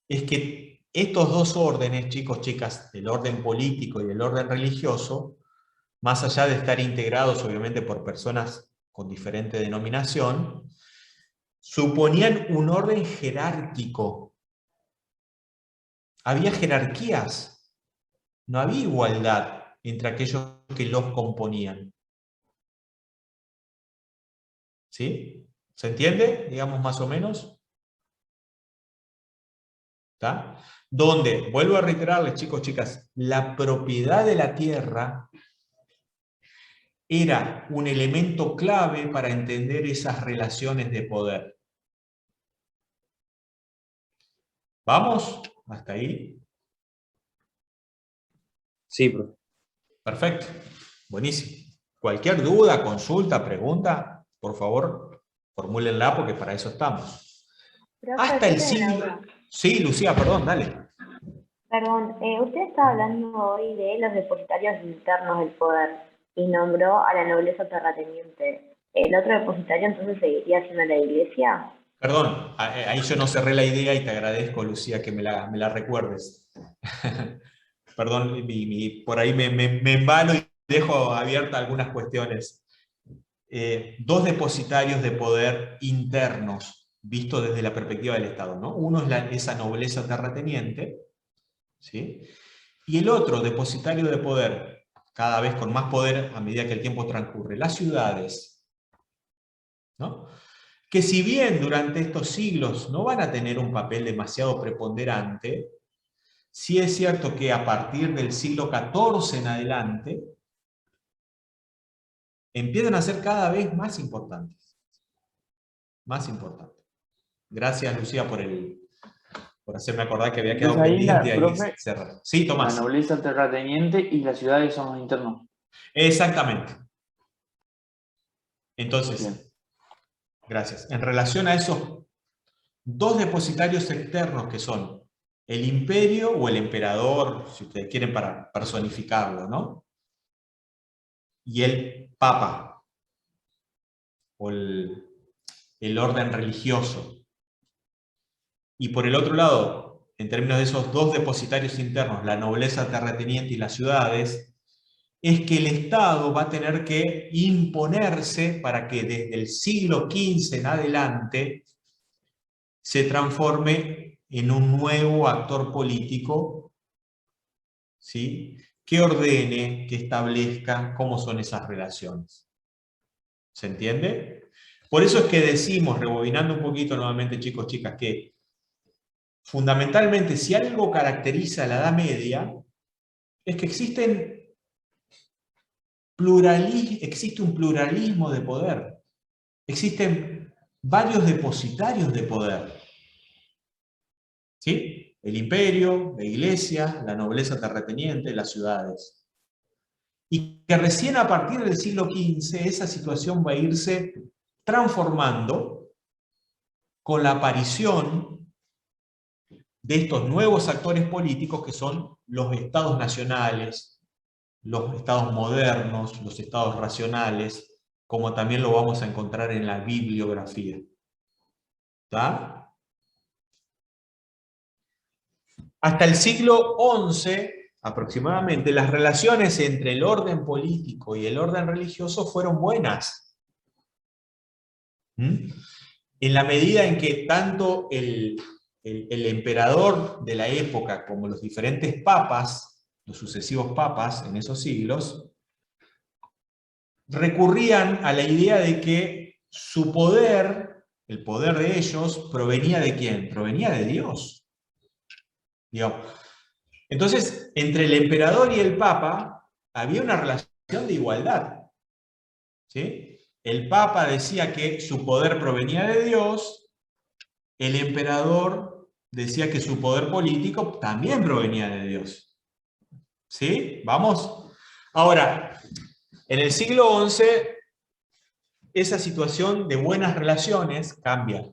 es que estos dos órdenes, chicos, chicas, el orden político y el orden religioso, más allá de estar integrados obviamente por personas con diferente denominación, suponían un orden jerárquico. Había jerarquías, no había igualdad entre aquellos que los componían. ¿Sí? ¿Se entiende? Digamos más o menos. ¿Está? Donde, vuelvo a reiterarles, chicos, chicas, la propiedad de la tierra era un elemento clave para entender esas relaciones de poder. ¿Vamos? ¿Hasta ahí? Sí, profe. Perfecto. Buenísimo. Cualquier duda, consulta, pregunta, por favor, formúlenla porque para eso estamos. Profe, Hasta el yo tengo una siglo... duda. Sí, Lucía, perdón, dale. Perdón, usted está hablando hoy de los depositarios internos del poder y nombró a la nobleza terrateniente. ¿El otro depositario entonces seguiría siendo la iglesia? Perdón, ahí yo no cerré la idea y te agradezco, Lucía, que me la recuerdes. Perdón, por ahí me embalo y dejo abiertas algunas cuestiones. Dos depositarios de poder internos, visto desde la perspectiva del Estado, ¿no? Uno es esa nobleza terrateniente, ¿sí? Y el otro depositario de poder cada vez con más poder a medida que el tiempo transcurre. Las ciudades, ¿no? Que si bien durante estos siglos no van a tener un papel demasiado preponderante, sí es cierto que a partir del siglo XIV en adelante, empiezan a ser cada vez más importantes. Más importantes. Gracias, Lucía, por hacerme acordar que había quedado Entonces ahí, pendiente ahí profe, cerrar. Sí, la Tomás. nobleza terrateniente y las ciudades son los internos. Exactamente. Entonces, Bien. gracias. En relación a esos dos depositarios externos que son el imperio o el emperador, si ustedes quieren para personificarlo, ¿no? Y el papa, o el orden religioso. Y por el otro lado, en términos de esos dos depositarios internos, la nobleza terrateniente y las ciudades, es que el Estado va a tener que imponerse para que desde el siglo XV en adelante se transforme en un nuevo actor político, ¿sí?, que ordene, que establezca cómo son esas relaciones. ¿Se entiende? Por eso es que decimos, rebobinando un poquito nuevamente, chicos, chicas, que fundamentalmente si algo caracteriza a la Edad Media es que existe un pluralismo de poder. Existen varios depositarios de poder. ¿Sí? El imperio, la iglesia, la nobleza terrateniente, las ciudades. Y que recién a partir del siglo XV esa situación va a irse transformando con la aparición de estos nuevos actores políticos que son los estados nacionales, los estados modernos, los estados racionales, como también lo vamos a encontrar en la bibliografía. ¿Está? Hasta el siglo XI, aproximadamente, las relaciones entre el orden político y el orden religioso fueron buenas. En la medida en que tanto el emperador de la época como los diferentes papas, los sucesivos papas en esos siglos, recurrían a la idea de que su poder, el poder de ellos, provenía ¿de quién? Provenía de Dios. Digamos. Entonces, entre el emperador y el papa había una relación de igualdad. ¿Sí? El papa decía que su poder provenía de Dios, el emperador decía que su poder político también provenía de Dios. ¿Sí? ¿Vamos? Ahora, en el siglo XI, esa situación de buenas relaciones cambia.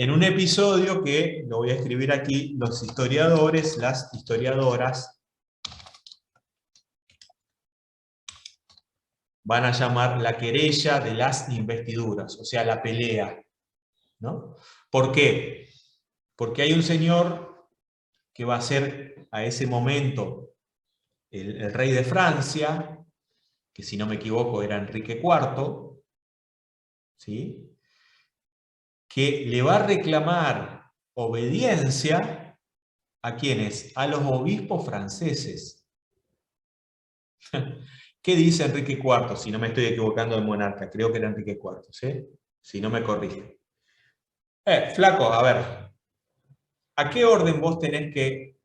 En un episodio que, lo voy a escribir aquí, los historiadores, las historiadoras, van a llamar la querella de las investiduras, o sea, la pelea, ¿no? ¿Por qué? Porque hay un señor que va a ser a ese momento el rey de Francia, que si no me equivoco era Enrique IV, ¿sí?, que le va a reclamar obediencia ¿a quiénes? A los obispos franceses. ¿Qué dice Enrique IV? Si no me estoy equivocando de monarca, creo que era Enrique IV, ¿sí? Si no me corrige. Flaco, a ver, ¿a qué orden vos tenés que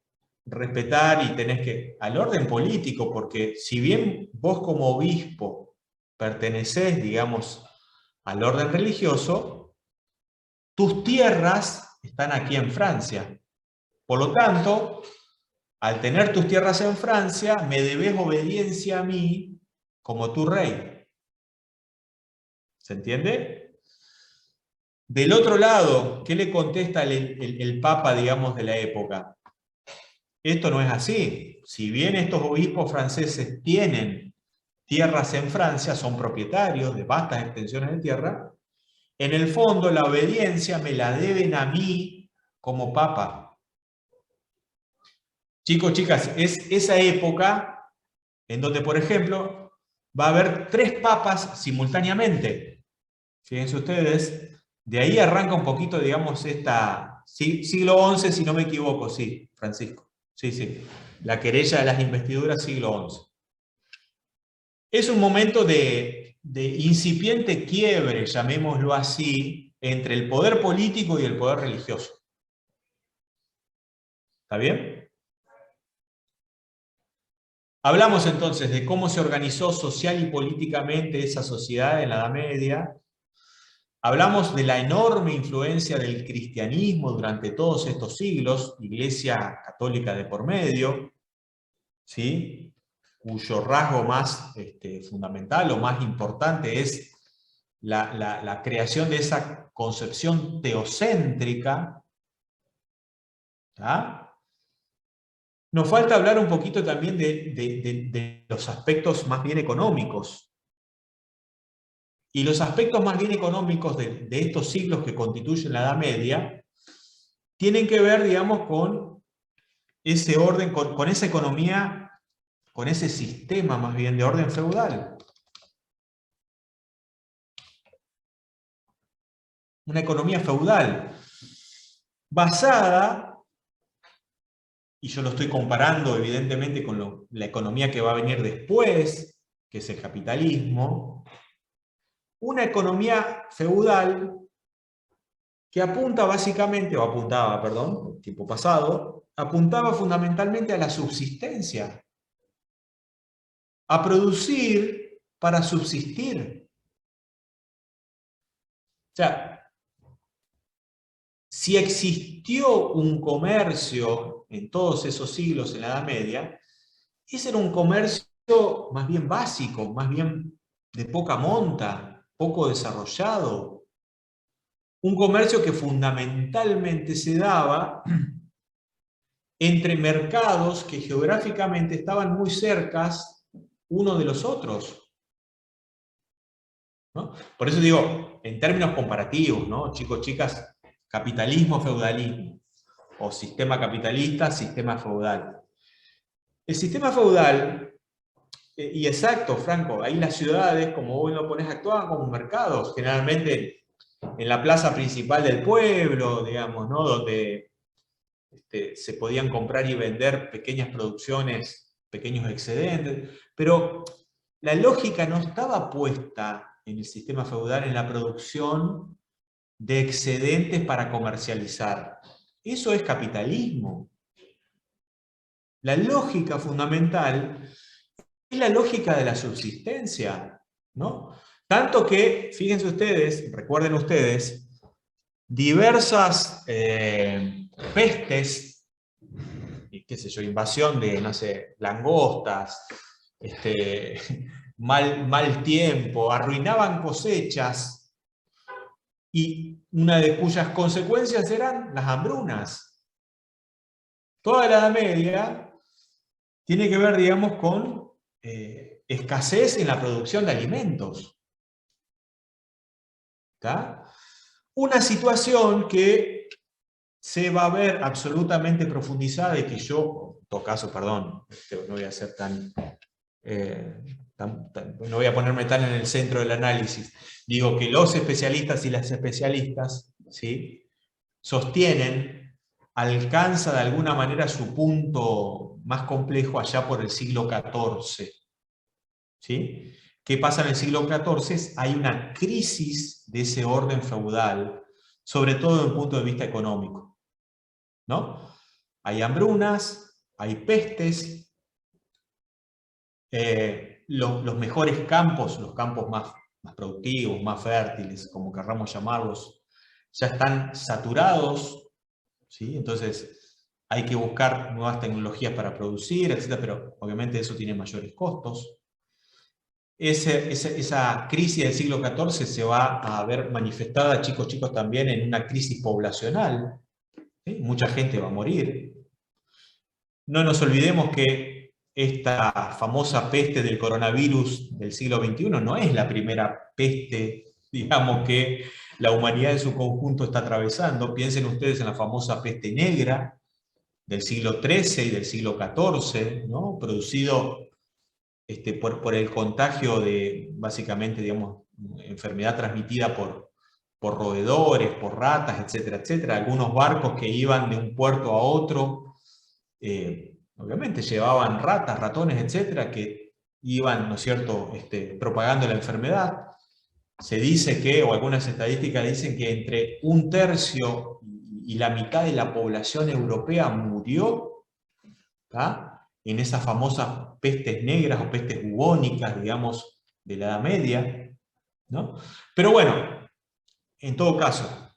respetar y tenés que... Al orden político, porque si bien vos como obispo pertenecés, digamos, al orden religioso, tus tierras están aquí en Francia. Por lo tanto, al tener tus tierras en Francia, me debes obediencia a mí como tu rey. ¿Se entiende? Del otro lado, ¿qué le contesta el papa, digamos, de la época? Esto no es así. Si bien estos obispos franceses tienen tierras en Francia, son propietarios de vastas extensiones de tierra, en el fondo la obediencia me la deben a mí como papa. Chicos, chicas, es esa época en donde, por ejemplo, va a haber 3 papas simultáneamente. Fíjense ustedes, de ahí arranca un poquito, digamos, siglo XI, si no me equivoco, sí, Francisco. Sí, sí. La querella de las investiduras, siglo XI. Es un momento de incipiente quiebre, llamémoslo así, entre el poder político y el poder religioso. ¿Está bien? Hablamos entonces de cómo se organizó social y políticamente esa sociedad en la Edad Media. Hablamos de la enorme influencia del cristianismo durante todos estos siglos, Iglesia católica de por medio, ¿sí? Cuyo rasgo más fundamental o más importante es la creación de esa concepción teocéntrica. ¿Ah? Nos falta hablar un poquito también de los aspectos más bien económicos. Y los aspectos más bien económicos de estos siglos que constituyen la Edad Media tienen que ver, digamos, con ese orden, con esa economía, con ese sistema más bien de orden feudal. Una economía feudal basada, y yo lo estoy comparando evidentemente con la economía que va a venir después, que es el capitalismo, una economía feudal que apunta básicamente, o apuntaba, perdón, tiempo pasado, apuntaba fundamentalmente a la subsistencia, a producir para subsistir. O sea, si existió un comercio en todos esos siglos en la Edad Media, ese era un comercio más bien básico, más bien de poca monta, poco desarrollado. Un comercio que fundamentalmente se daba entre mercados que geográficamente estaban muy cercas uno de los otros, ¿no? Por eso digo, en términos comparativos, ¿no? Chicos, chicas, capitalismo, feudalismo, o sistema capitalista, sistema feudal. El sistema feudal, y exacto, Franco, ahí las ciudades, como vos lo ponés, actuaban como mercados, generalmente en la plaza principal del pueblo, digamos, ¿no? Donde se podían comprar y vender pequeñas producciones, pequeños excedentes, pero la lógica no estaba puesta en el sistema feudal en la producción de excedentes para comercializar. Eso es capitalismo. La lógica fundamental es la lógica de la subsistencia, ¿no? Tanto que, fíjense ustedes, recuerden ustedes, diversas pestes, qué sé yo, invasión de, no sé, langostas, mal tiempo, arruinaban cosechas, y una de cuyas consecuencias eran las hambrunas. Toda la Edad Media tiene que ver, digamos, con escasez en la producción de alimentos. ¿Está? Una situación que se va a ver absolutamente profundizada y que yo, en todo caso, perdón, no voy a ser no voy a ponerme tan en el centro del análisis. Digo que los especialistas y las especialistas, ¿sí?, sostienen, alcanza de alguna manera su punto más complejo allá por el siglo XIV. ¿Sí? ¿Qué pasa en el siglo XIV? Hay una crisis de ese orden feudal, sobre todo desde un punto de vista económico, ¿no? Hay hambrunas, hay pestes, los mejores campos, los campos más productivos, más fértiles, como querramos llamarlos, ya están saturados, ¿sí? Entonces hay que buscar nuevas tecnologías para producir, etc., pero obviamente eso tiene mayores costos. Esa crisis del siglo XIV se va a ver manifestada, chicos, también en una crisis poblacional, ¿sí? Mucha gente va a morir. No nos olvidemos que esta famosa peste del coronavirus del siglo XXI no es la primera peste, digamos, que la humanidad en su conjunto está atravesando. Piensen ustedes en la famosa peste negra del siglo XIII y del siglo XIV, ¿no? Producido por el contagio de, básicamente, digamos, enfermedad transmitida por roedores, por ratas, etcétera, etcétera. Algunos barcos que iban de un puerto a otro Obviamente llevaban ratas, ratones, etcétera, que iban, ¿no es cierto?, propagando la enfermedad. Se dice que, o algunas estadísticas dicen que entre 1/3 y la mitad de la población europea murió, ¿tá?, en esas famosas pestes negras o pestes bubónicas, digamos, de la Edad Media, ¿no? Pero bueno, en todo caso,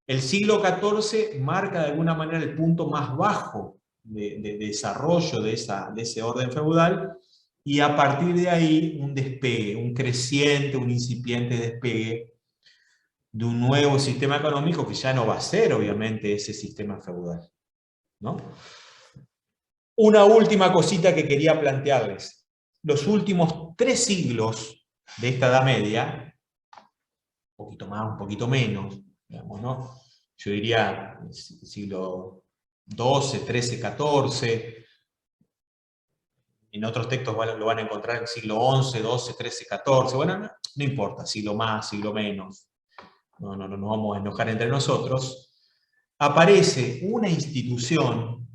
el siglo XIV marca de alguna manera el punto más bajo de desarrollo de ese orden feudal, y a partir de ahí un despegue, un creciente, un incipiente despegue de un nuevo sistema económico que ya no va a ser obviamente ese sistema feudal, ¿no? Una última cosita que quería plantearles. Los últimos 3 siglos de esta Edad Media, un poquito más, un poquito menos, digamos, ¿no? Yo diría siglo XII, XIII, XIV. En otros textos lo van a encontrar en siglo XI, XII, XIII, XIV. Bueno, no importa, siglo más, siglo menos. No nos vamos a enojar entre nosotros. Aparece una institución,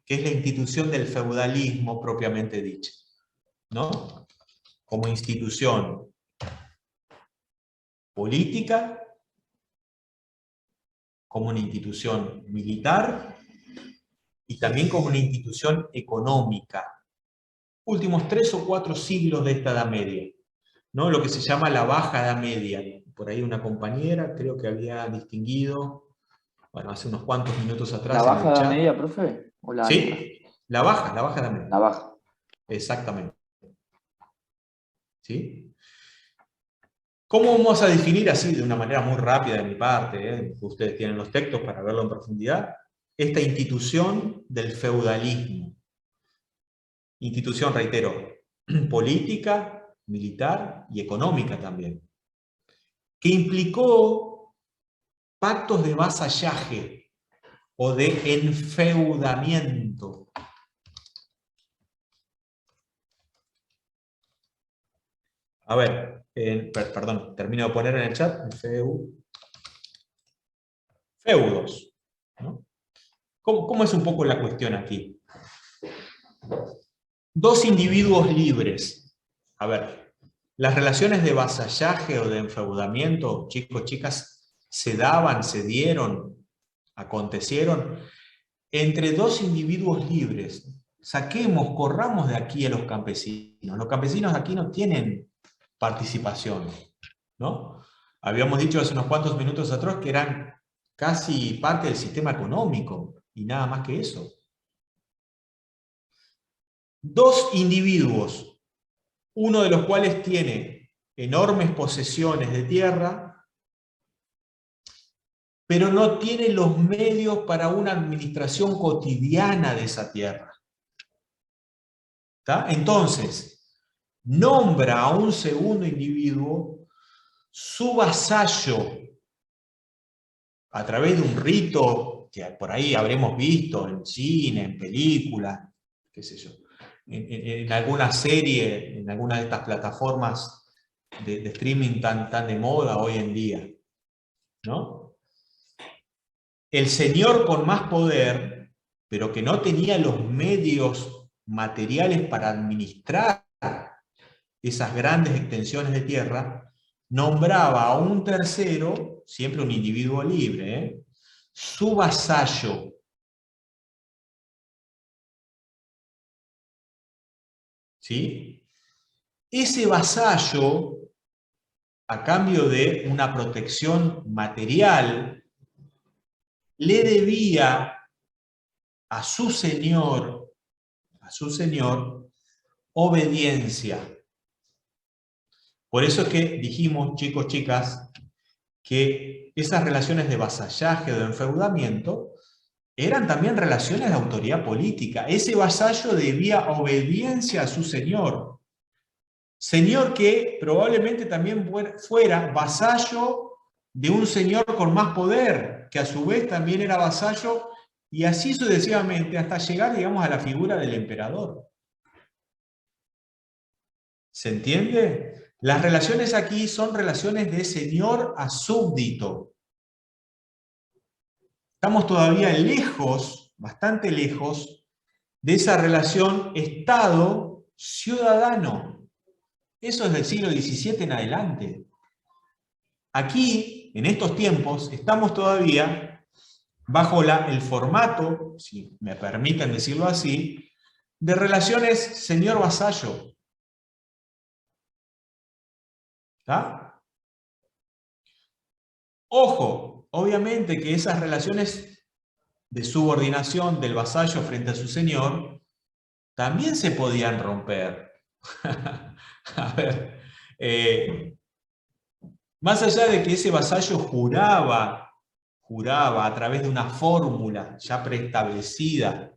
que es la institución del feudalismo propiamente dicha, ¿no? Como institución política, como una institución militar y también como una institución económica. Últimos 3 o 4 siglos de esta Edad Media, ¿no? Lo que se llama la Baja Edad Media. Por ahí una compañera creo que había distinguido, bueno, hace unos cuantos minutos atrás. ¿La en baja el Edad chat. Media, profe? ¿O la alta? Sí, la Baja Edad Media. La baja. Exactamente. ¿Sí? ¿Cómo vamos a definir así, de una manera muy rápida de mi parte, ustedes tienen los textos para verlo en profundidad, esta institución del feudalismo? Institución, reitero, política, militar y económica también, que implicó pactos de vasallaje o de enfeudamiento. A ver, perdón, termino de poner en el chat, feudos, ¿no? ¿Cómo es un poco la cuestión aquí? 2 individuos libres. A ver, las relaciones de vasallaje o de enfeudamiento, chicos, chicas, se daban, se dieron, acontecieron entre 2 individuos libres. Saquemos, corramos de aquí a los campesinos. Los campesinos aquí no tienen participación, ¿no? Habíamos dicho hace unos cuantos minutos atrás que eran casi parte del sistema económico, y nada más que eso. 2 individuos, uno de los cuales tiene enormes posesiones de tierra, pero no tiene los medios para una administración cotidiana de esa tierra. ¿Está? Entonces, nombra a un segundo individuo su vasallo a través de un rito que por ahí habremos visto en cine, en películas, qué sé yo, en alguna serie, en alguna de estas plataformas de streaming tan de moda hoy en día, ¿no? El señor con más poder, pero que no tenía los medios materiales para administrar esas grandes extensiones de tierra, nombraba a un tercero, siempre un individuo libre, su vasallo. ¿Sí? Ese vasallo, a cambio de una protección material, le debía a su señor obediencia. Por eso es que dijimos, chicos, chicas, que esas relaciones de vasallaje o de enfeudamiento eran también relaciones de autoridad política. Ese vasallo debía obediencia a su señor. Señor que probablemente también fuera vasallo de un señor con más poder, que a su vez también era vasallo, y así sucesivamente, hasta llegar, digamos, a la figura del emperador. ¿Se entiende? Las relaciones aquí son relaciones de señor a súbdito. Estamos todavía lejos, bastante lejos, de esa relación Estado-ciudadano. Eso es del siglo XVII en adelante. Aquí, en estos tiempos, estamos todavía bajo el formato, si me permiten decirlo así, de relaciones señor-vasallo. ¿Está? Ojo, obviamente que esas relaciones de subordinación del vasallo frente a su señor también se podían romper. A ver, más allá de que ese vasallo juraba a través de una fórmula ya preestablecida,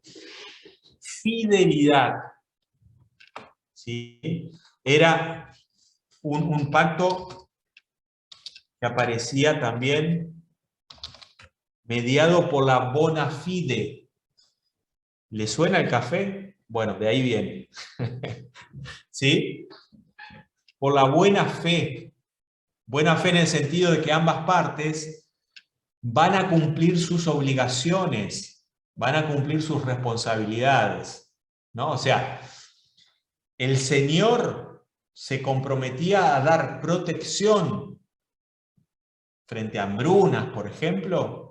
fidelidad, ¿sí? Era un pacto que aparecía también mediado por la bona fide. ¿Le suena el café? Bueno, de ahí viene. ¿Sí? Por la buena fe. Buena fe en el sentido de que ambas partes van a cumplir sus obligaciones, van a cumplir sus responsabilidades, ¿no? O sea, el señor se comprometía a dar protección frente a hambrunas, por ejemplo,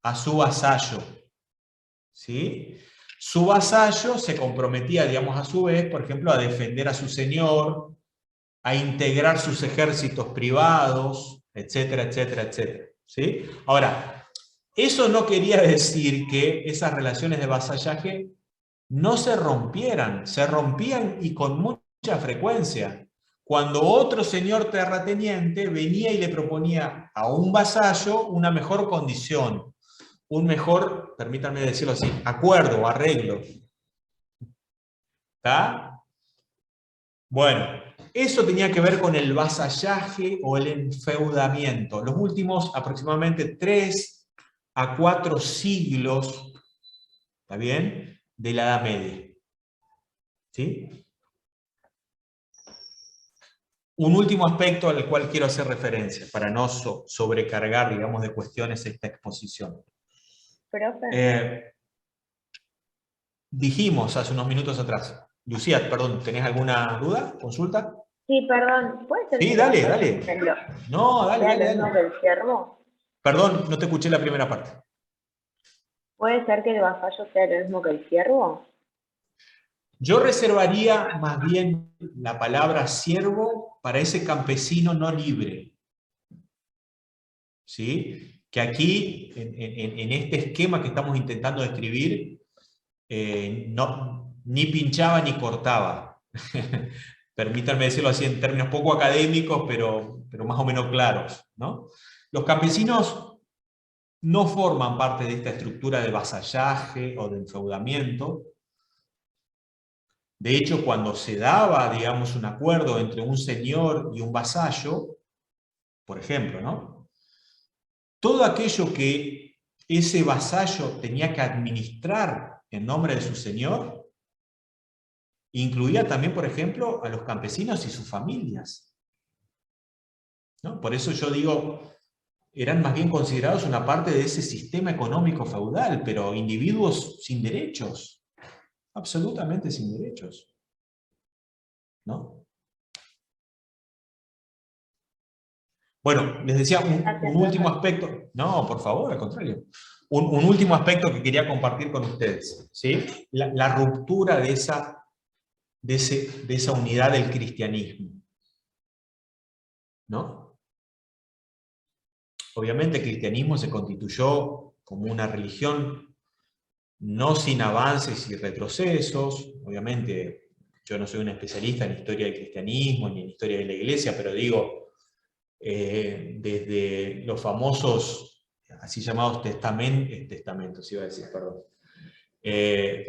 a su vasallo, ¿sí? Su vasallo se comprometía, digamos, a su vez, por ejemplo, a defender a su señor, a integrar sus ejércitos privados, etcétera, etcétera, etcétera, ¿sí? Ahora, eso no quería decir que esas relaciones de vasallaje no se rompieran y con mucha frecuencia. Cuando otro señor terrateniente venía y le proponía a un vasallo una mejor condición, un mejor, permítanme decirlo así, acuerdo o arreglo. ¿Está? Bueno, eso tenía que ver con el vasallaje o el enfeudamiento. Los últimos aproximadamente 3 a 4 siglos, ¿está bien?, de la Edad Media. ¿Sí? Un último aspecto al cual quiero hacer referencia, para no sobrecargar, digamos, de cuestiones esta exposición. Dijimos hace unos minutos atrás. Lucía, perdón, ¿tenés alguna duda? ¿Consulta? Sí, perdón, ¿puede ser? Sí, que dale, el dale. No, dale, sea dale, lo mismo dale. que el siervo? Perdón, no te escuché la primera parte. ¿Puede ser que el vasallo sea lo mismo que el siervo? Yo reservaría más bien la palabra siervo para ese campesino no libre. ¿Sí? Que aquí, en este esquema que estamos intentando describir, ni pinchaba ni cortaba. Permítanme decirlo así en términos poco académicos, pero más o menos claros, ¿no? Los campesinos no forman parte de esta estructura de vasallaje o de enfeudamiento. De hecho, cuando se daba, digamos, un acuerdo entre un señor y un vasallo, por ejemplo, ¿no?, todo aquello que ese vasallo tenía que administrar en nombre de su señor, incluía también, por ejemplo, a los campesinos y sus familias, ¿no? Por eso yo digo, eran más bien considerados una parte de ese sistema económico feudal, pero individuos sin derechos, absolutamente sin derechos, ¿no? Bueno, les decía un último aspecto. No, por favor, al contrario. Un último aspecto que quería compartir con ustedes, ¿sí? La ruptura de esa unidad del cristianismo, ¿no? Obviamente el cristianismo se constituyó como una religión no sin avances y retrocesos. Obviamente yo no soy un especialista en historia del cristianismo ni en historia de la iglesia, pero digo, desde los famosos, así llamados testamentos, iba a decir, perdón.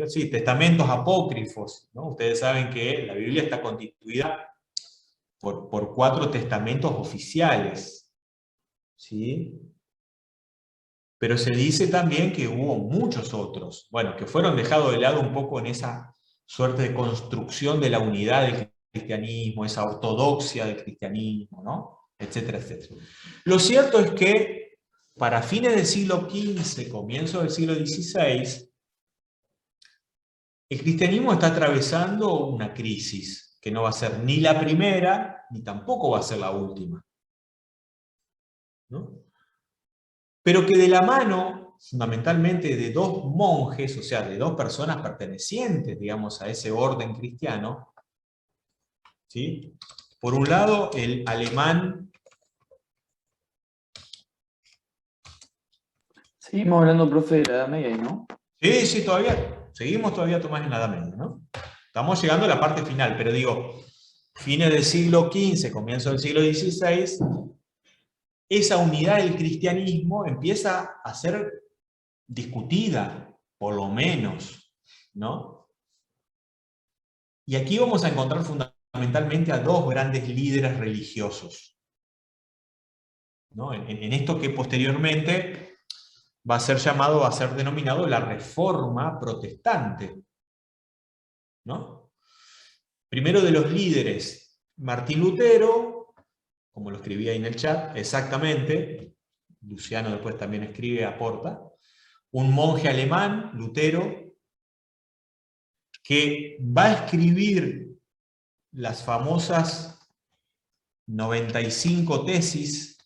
Sí, testamentos apócrifos, ¿no? Ustedes saben que la Biblia está constituida por 4 testamentos oficiales, ¿sí? Pero se dice también que hubo muchos otros, bueno, que fueron dejados de lado un poco en esa suerte de construcción de la unidad del cristianismo, esa ortodoxia del cristianismo, ¿no?, etcétera, etcétera. Lo cierto es que para fines del siglo XV, comienzo del siglo XVI, El cristianismo está atravesando una crisis que no va a ser ni la primera, ni tampoco va a ser la última, ¿no? Pero que de la mano, fundamentalmente, de dos monjes, o sea, de dos personas pertenecientes, digamos, a ese orden cristiano, ¿sí? Por un lado, el alemán. Seguimos hablando, profe, de la Edad Media, ¿no? Sí, todavía. Seguimos todavía, Tomás, en la Edad Media, ¿no? Estamos llegando a la parte final, pero digo, fines del siglo XV, comienzo del siglo XVI, esa unidad del cristianismo empieza a ser discutida, por lo menos, ¿no? Y aquí vamos a encontrar fundamentalmente a dos grandes líderes religiosos, ¿no? En esto que posteriormente va a ser llamado, va a ser denominado la Reforma Protestante, ¿no? Primero de los líderes, Martín Lutero, como lo escribí ahí en el chat, exactamente, Luciano después también escribe, aporta, un monje alemán, Lutero, que va a escribir las famosas 95 tesis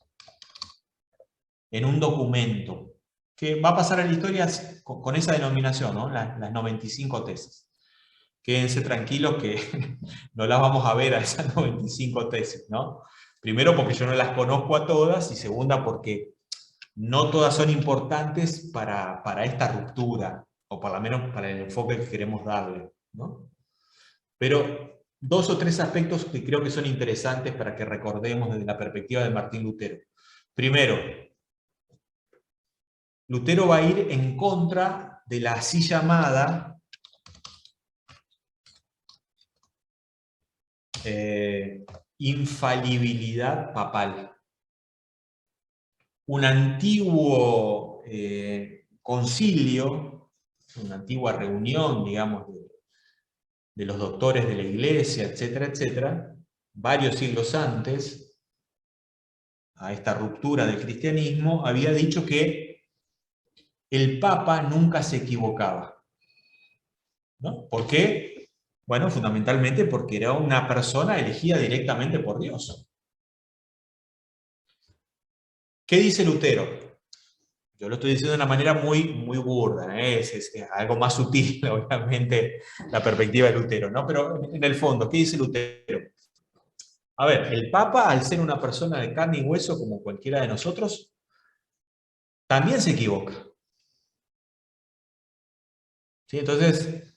en un documento, que va a pasar a la historia con esa denominación, ¿no? Las 95 tesis. Quédense tranquilos que no las vamos a ver a esas 95 tesis, ¿no? Primero porque yo no las conozco a todas, y segunda porque no todas son importantes para esta ruptura, o por lo menos para el enfoque que queremos darle, ¿no? Pero dos o tres aspectos que creo que son interesantes para que recordemos desde la perspectiva de Martín Lutero. Primero, Lutero va a ir en contra de la así llamada infalibilidad papal. Un antiguo concilio, una antigua reunión, digamos, de los doctores de la Iglesia, etcétera, etcétera, varios siglos antes, a esta ruptura del cristianismo, había dicho que el Papa nunca se equivocaba, ¿no? ¿Por qué? Bueno, fundamentalmente porque era una persona elegida directamente por Dios. ¿Qué dice Lutero? Yo lo estoy diciendo de una manera muy burda, ¿eh? Es algo más sutil, obviamente, la perspectiva de Lutero, ¿no? Pero en el fondo, ¿qué dice Lutero? A ver, el Papa, al ser una persona de carne y hueso como cualquiera de nosotros, también se equivoca. ¿Sí? Entonces,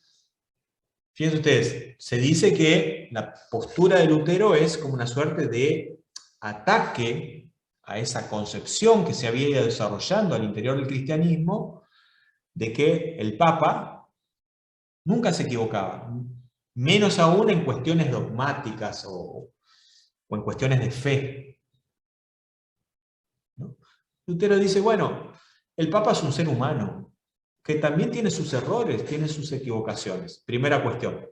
fíjense ustedes, se dice que la postura de Lutero es como una suerte de ataque a esa concepción que se había ido desarrollando al interior del cristianismo, de que el Papa nunca se equivocaba, menos aún en cuestiones dogmáticas o en cuestiones de fe, ¿no? Lutero dice, bueno, el Papa es un ser humano, que también tiene sus errores, tiene sus equivocaciones. Primera cuestión.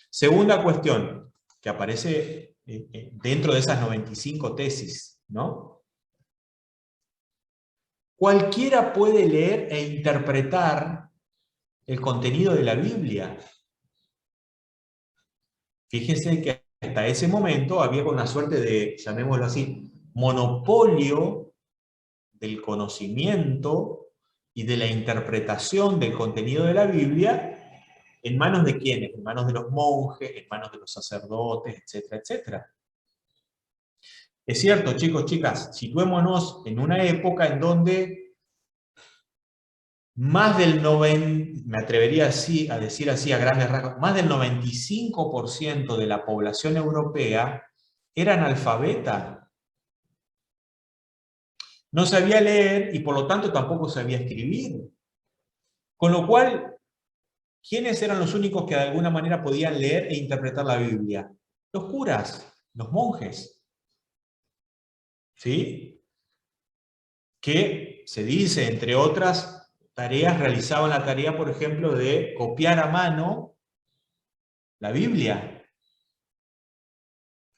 Segunda cuestión, que aparece dentro de esas 95 tesis, ¿no? Cualquiera puede leer e interpretar el contenido de la Biblia. Fíjense que hasta ese momento había una suerte de, llamémoslo así, monopolio del conocimiento y de la interpretación del contenido de la Biblia, ¿en manos de quiénes? En manos de los monjes, en manos de los sacerdotes, etcétera, etcétera. Es cierto, chicos, chicas, situémonos en una época en donde más del 90%, me atrevería así, a decir así a grandes rasgos, más del 95% de la población europea era analfabeta. No sabía leer y por lo tanto tampoco sabía escribir. Con lo cual, ¿quiénes eran los únicos que de alguna manera podían leer e interpretar la Biblia? Los curas, los monjes. ¿Sí? Que se dice, entre otras tareas, realizaban la tarea, por ejemplo, de copiar a mano la Biblia,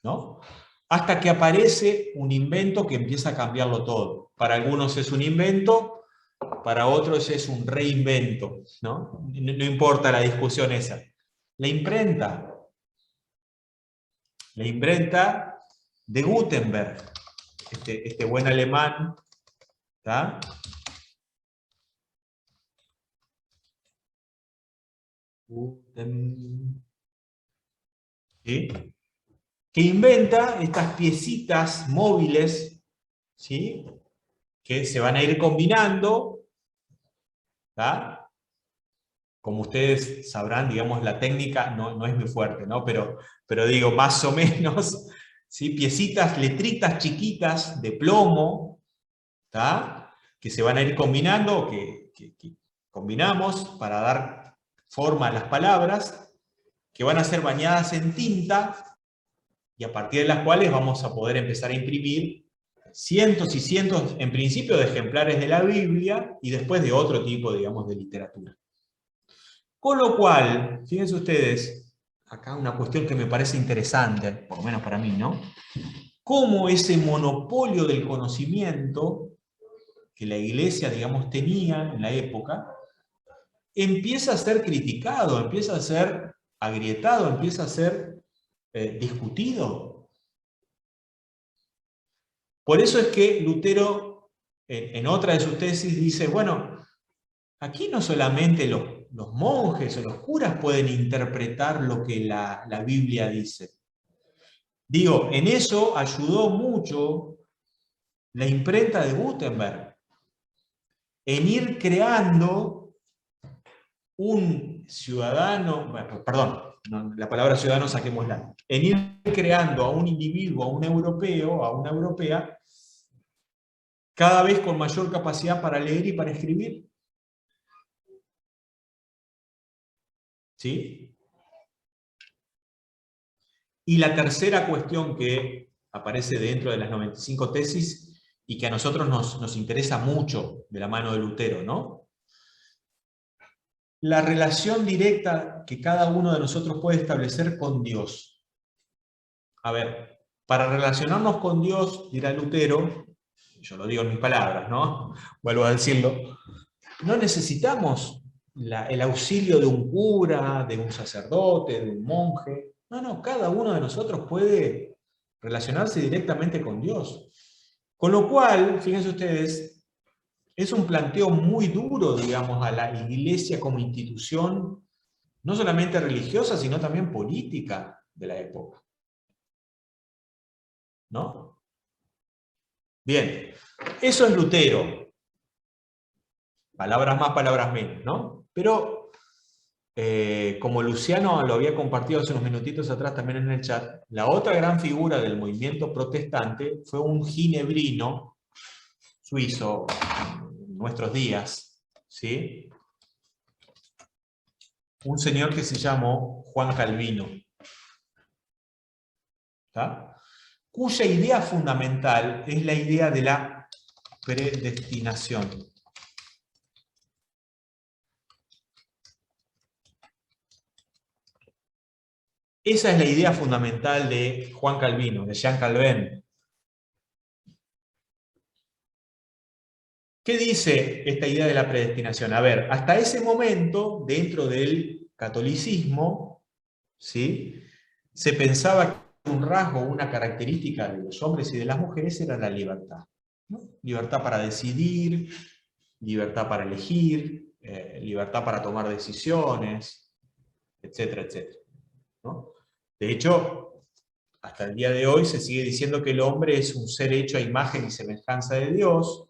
¿no? Hasta que aparece un invento que empieza a cambiarlo todo. Para algunos es un invento, para otros es un reinvento, ¿no? No importa la discusión esa. La imprenta de Gutenberg, este buen alemán, ¿está? ¿Sí? Que inventa estas piecitas móviles, ¿sí? Que se van a ir combinando, ¿tá? Como ustedes sabrán, digamos, la técnica no es muy fuerte, ¿no? Pero digo, más o menos, ¿sí? Piecitas, letritas chiquitas de plomo, ¿tá? Que se van a ir combinando, que combinamos para dar forma a las palabras, que van a ser bañadas en tinta, y a partir de las cuales vamos a poder empezar a imprimir cientos y cientos, en principio, de ejemplares de la Biblia, y después de otro tipo, digamos, de literatura. Con lo cual, fíjense ustedes, acá una cuestión que me parece interesante, por lo menos para mí, ¿no? Cómo ese monopolio del conocimiento que la Iglesia, digamos, tenía en la época, empieza a ser criticado, empieza a ser agrietado, empieza a ser discutido. Por eso es que Lutero, en otra de sus tesis, dice, bueno, aquí no solamente los monjes o los curas pueden interpretar lo que la Biblia dice. Digo, en eso ayudó mucho la imprenta de Gutenberg, en ir creando un ciudadano, perdón, no, la palabra ciudadano saquémosla, en ir creando a un individuo, a un europeo, a una europea, cada vez con mayor capacidad para leer y para escribir. ¿Sí? Y la tercera cuestión que aparece dentro de las 95 tesis y que a nosotros nos interesa mucho de la mano de Lutero, ¿no? La relación directa que cada uno de nosotros puede establecer con Dios. A ver, para relacionarnos con Dios, dirá Lutero, yo lo digo en mis palabras, ¿no? Vuelvo a decirlo, no necesitamos el auxilio de un cura, de un sacerdote, de un monje. No, cada uno de nosotros puede relacionarse directamente con Dios. Con lo cual, fíjense ustedes, es un planteo muy duro, digamos, a la Iglesia como institución, no solamente religiosa, sino también política de la época. ¿No? Bien, eso es Lutero. Palabras más, palabras menos, ¿no? Pero, como Luciano lo había compartido hace unos minutitos atrás también en el chat, la otra gran figura del movimiento protestante fue un ginebrino suizo, en nuestros días, ¿sí? Un señor que se llamó Juan Calvino, ¿tá? Cuya idea fundamental es la idea de la predestinación. Esa es la idea fundamental de Juan Calvino, de Jean Calvin. ¿Qué dice esta idea de la predestinación? A ver, hasta ese momento, dentro del catolicismo, ¿sí?, se pensaba que un rasgo, una característica de los hombres y de las mujeres era la libertad, ¿no? Libertad para decidir, libertad para elegir, libertad para tomar decisiones, etcétera, etcétera, ¿no? De hecho, hasta el día de hoy se sigue diciendo que el hombre es un ser hecho a imagen y semejanza de Dios,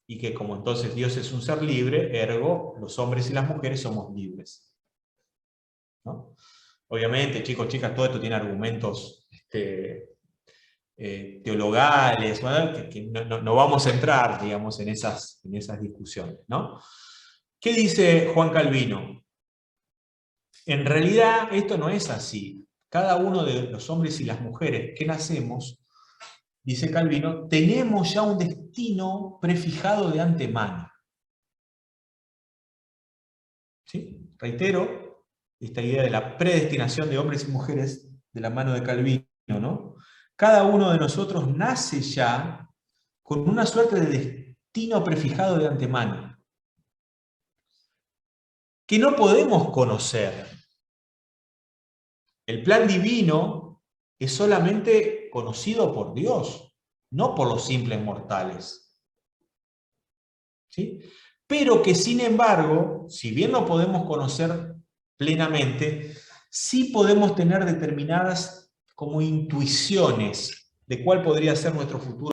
y que como entonces Dios es un ser libre, ergo, los hombres y las mujeres somos libres, ¿no? Obviamente, chicos, chicas, todo esto tiene argumentos teologales, ¿no? que no vamos a entrar, digamos, en esas discusiones, ¿no? ¿Qué dice Juan Calvino? En realidad esto no es así. Cada uno de los hombres y las mujeres que nacemos, dice Calvino, tenemos ya un destino prefijado de antemano. ¿Sí? Reitero, esta idea de la predestinación de hombres y mujeres de la mano de Calvino, ¿no? Cada uno de nosotros nace ya con una suerte de destino prefijado de antemano. que no podemos conocer. El plan divino es solamente conocido por Dios, no por los simples mortales. ¿Sí? Pero que sin embargo, si bien no podemos conocer plenamente, sí podemos tener determinadas como intuiciones de cuál podría ser nuestro futuro.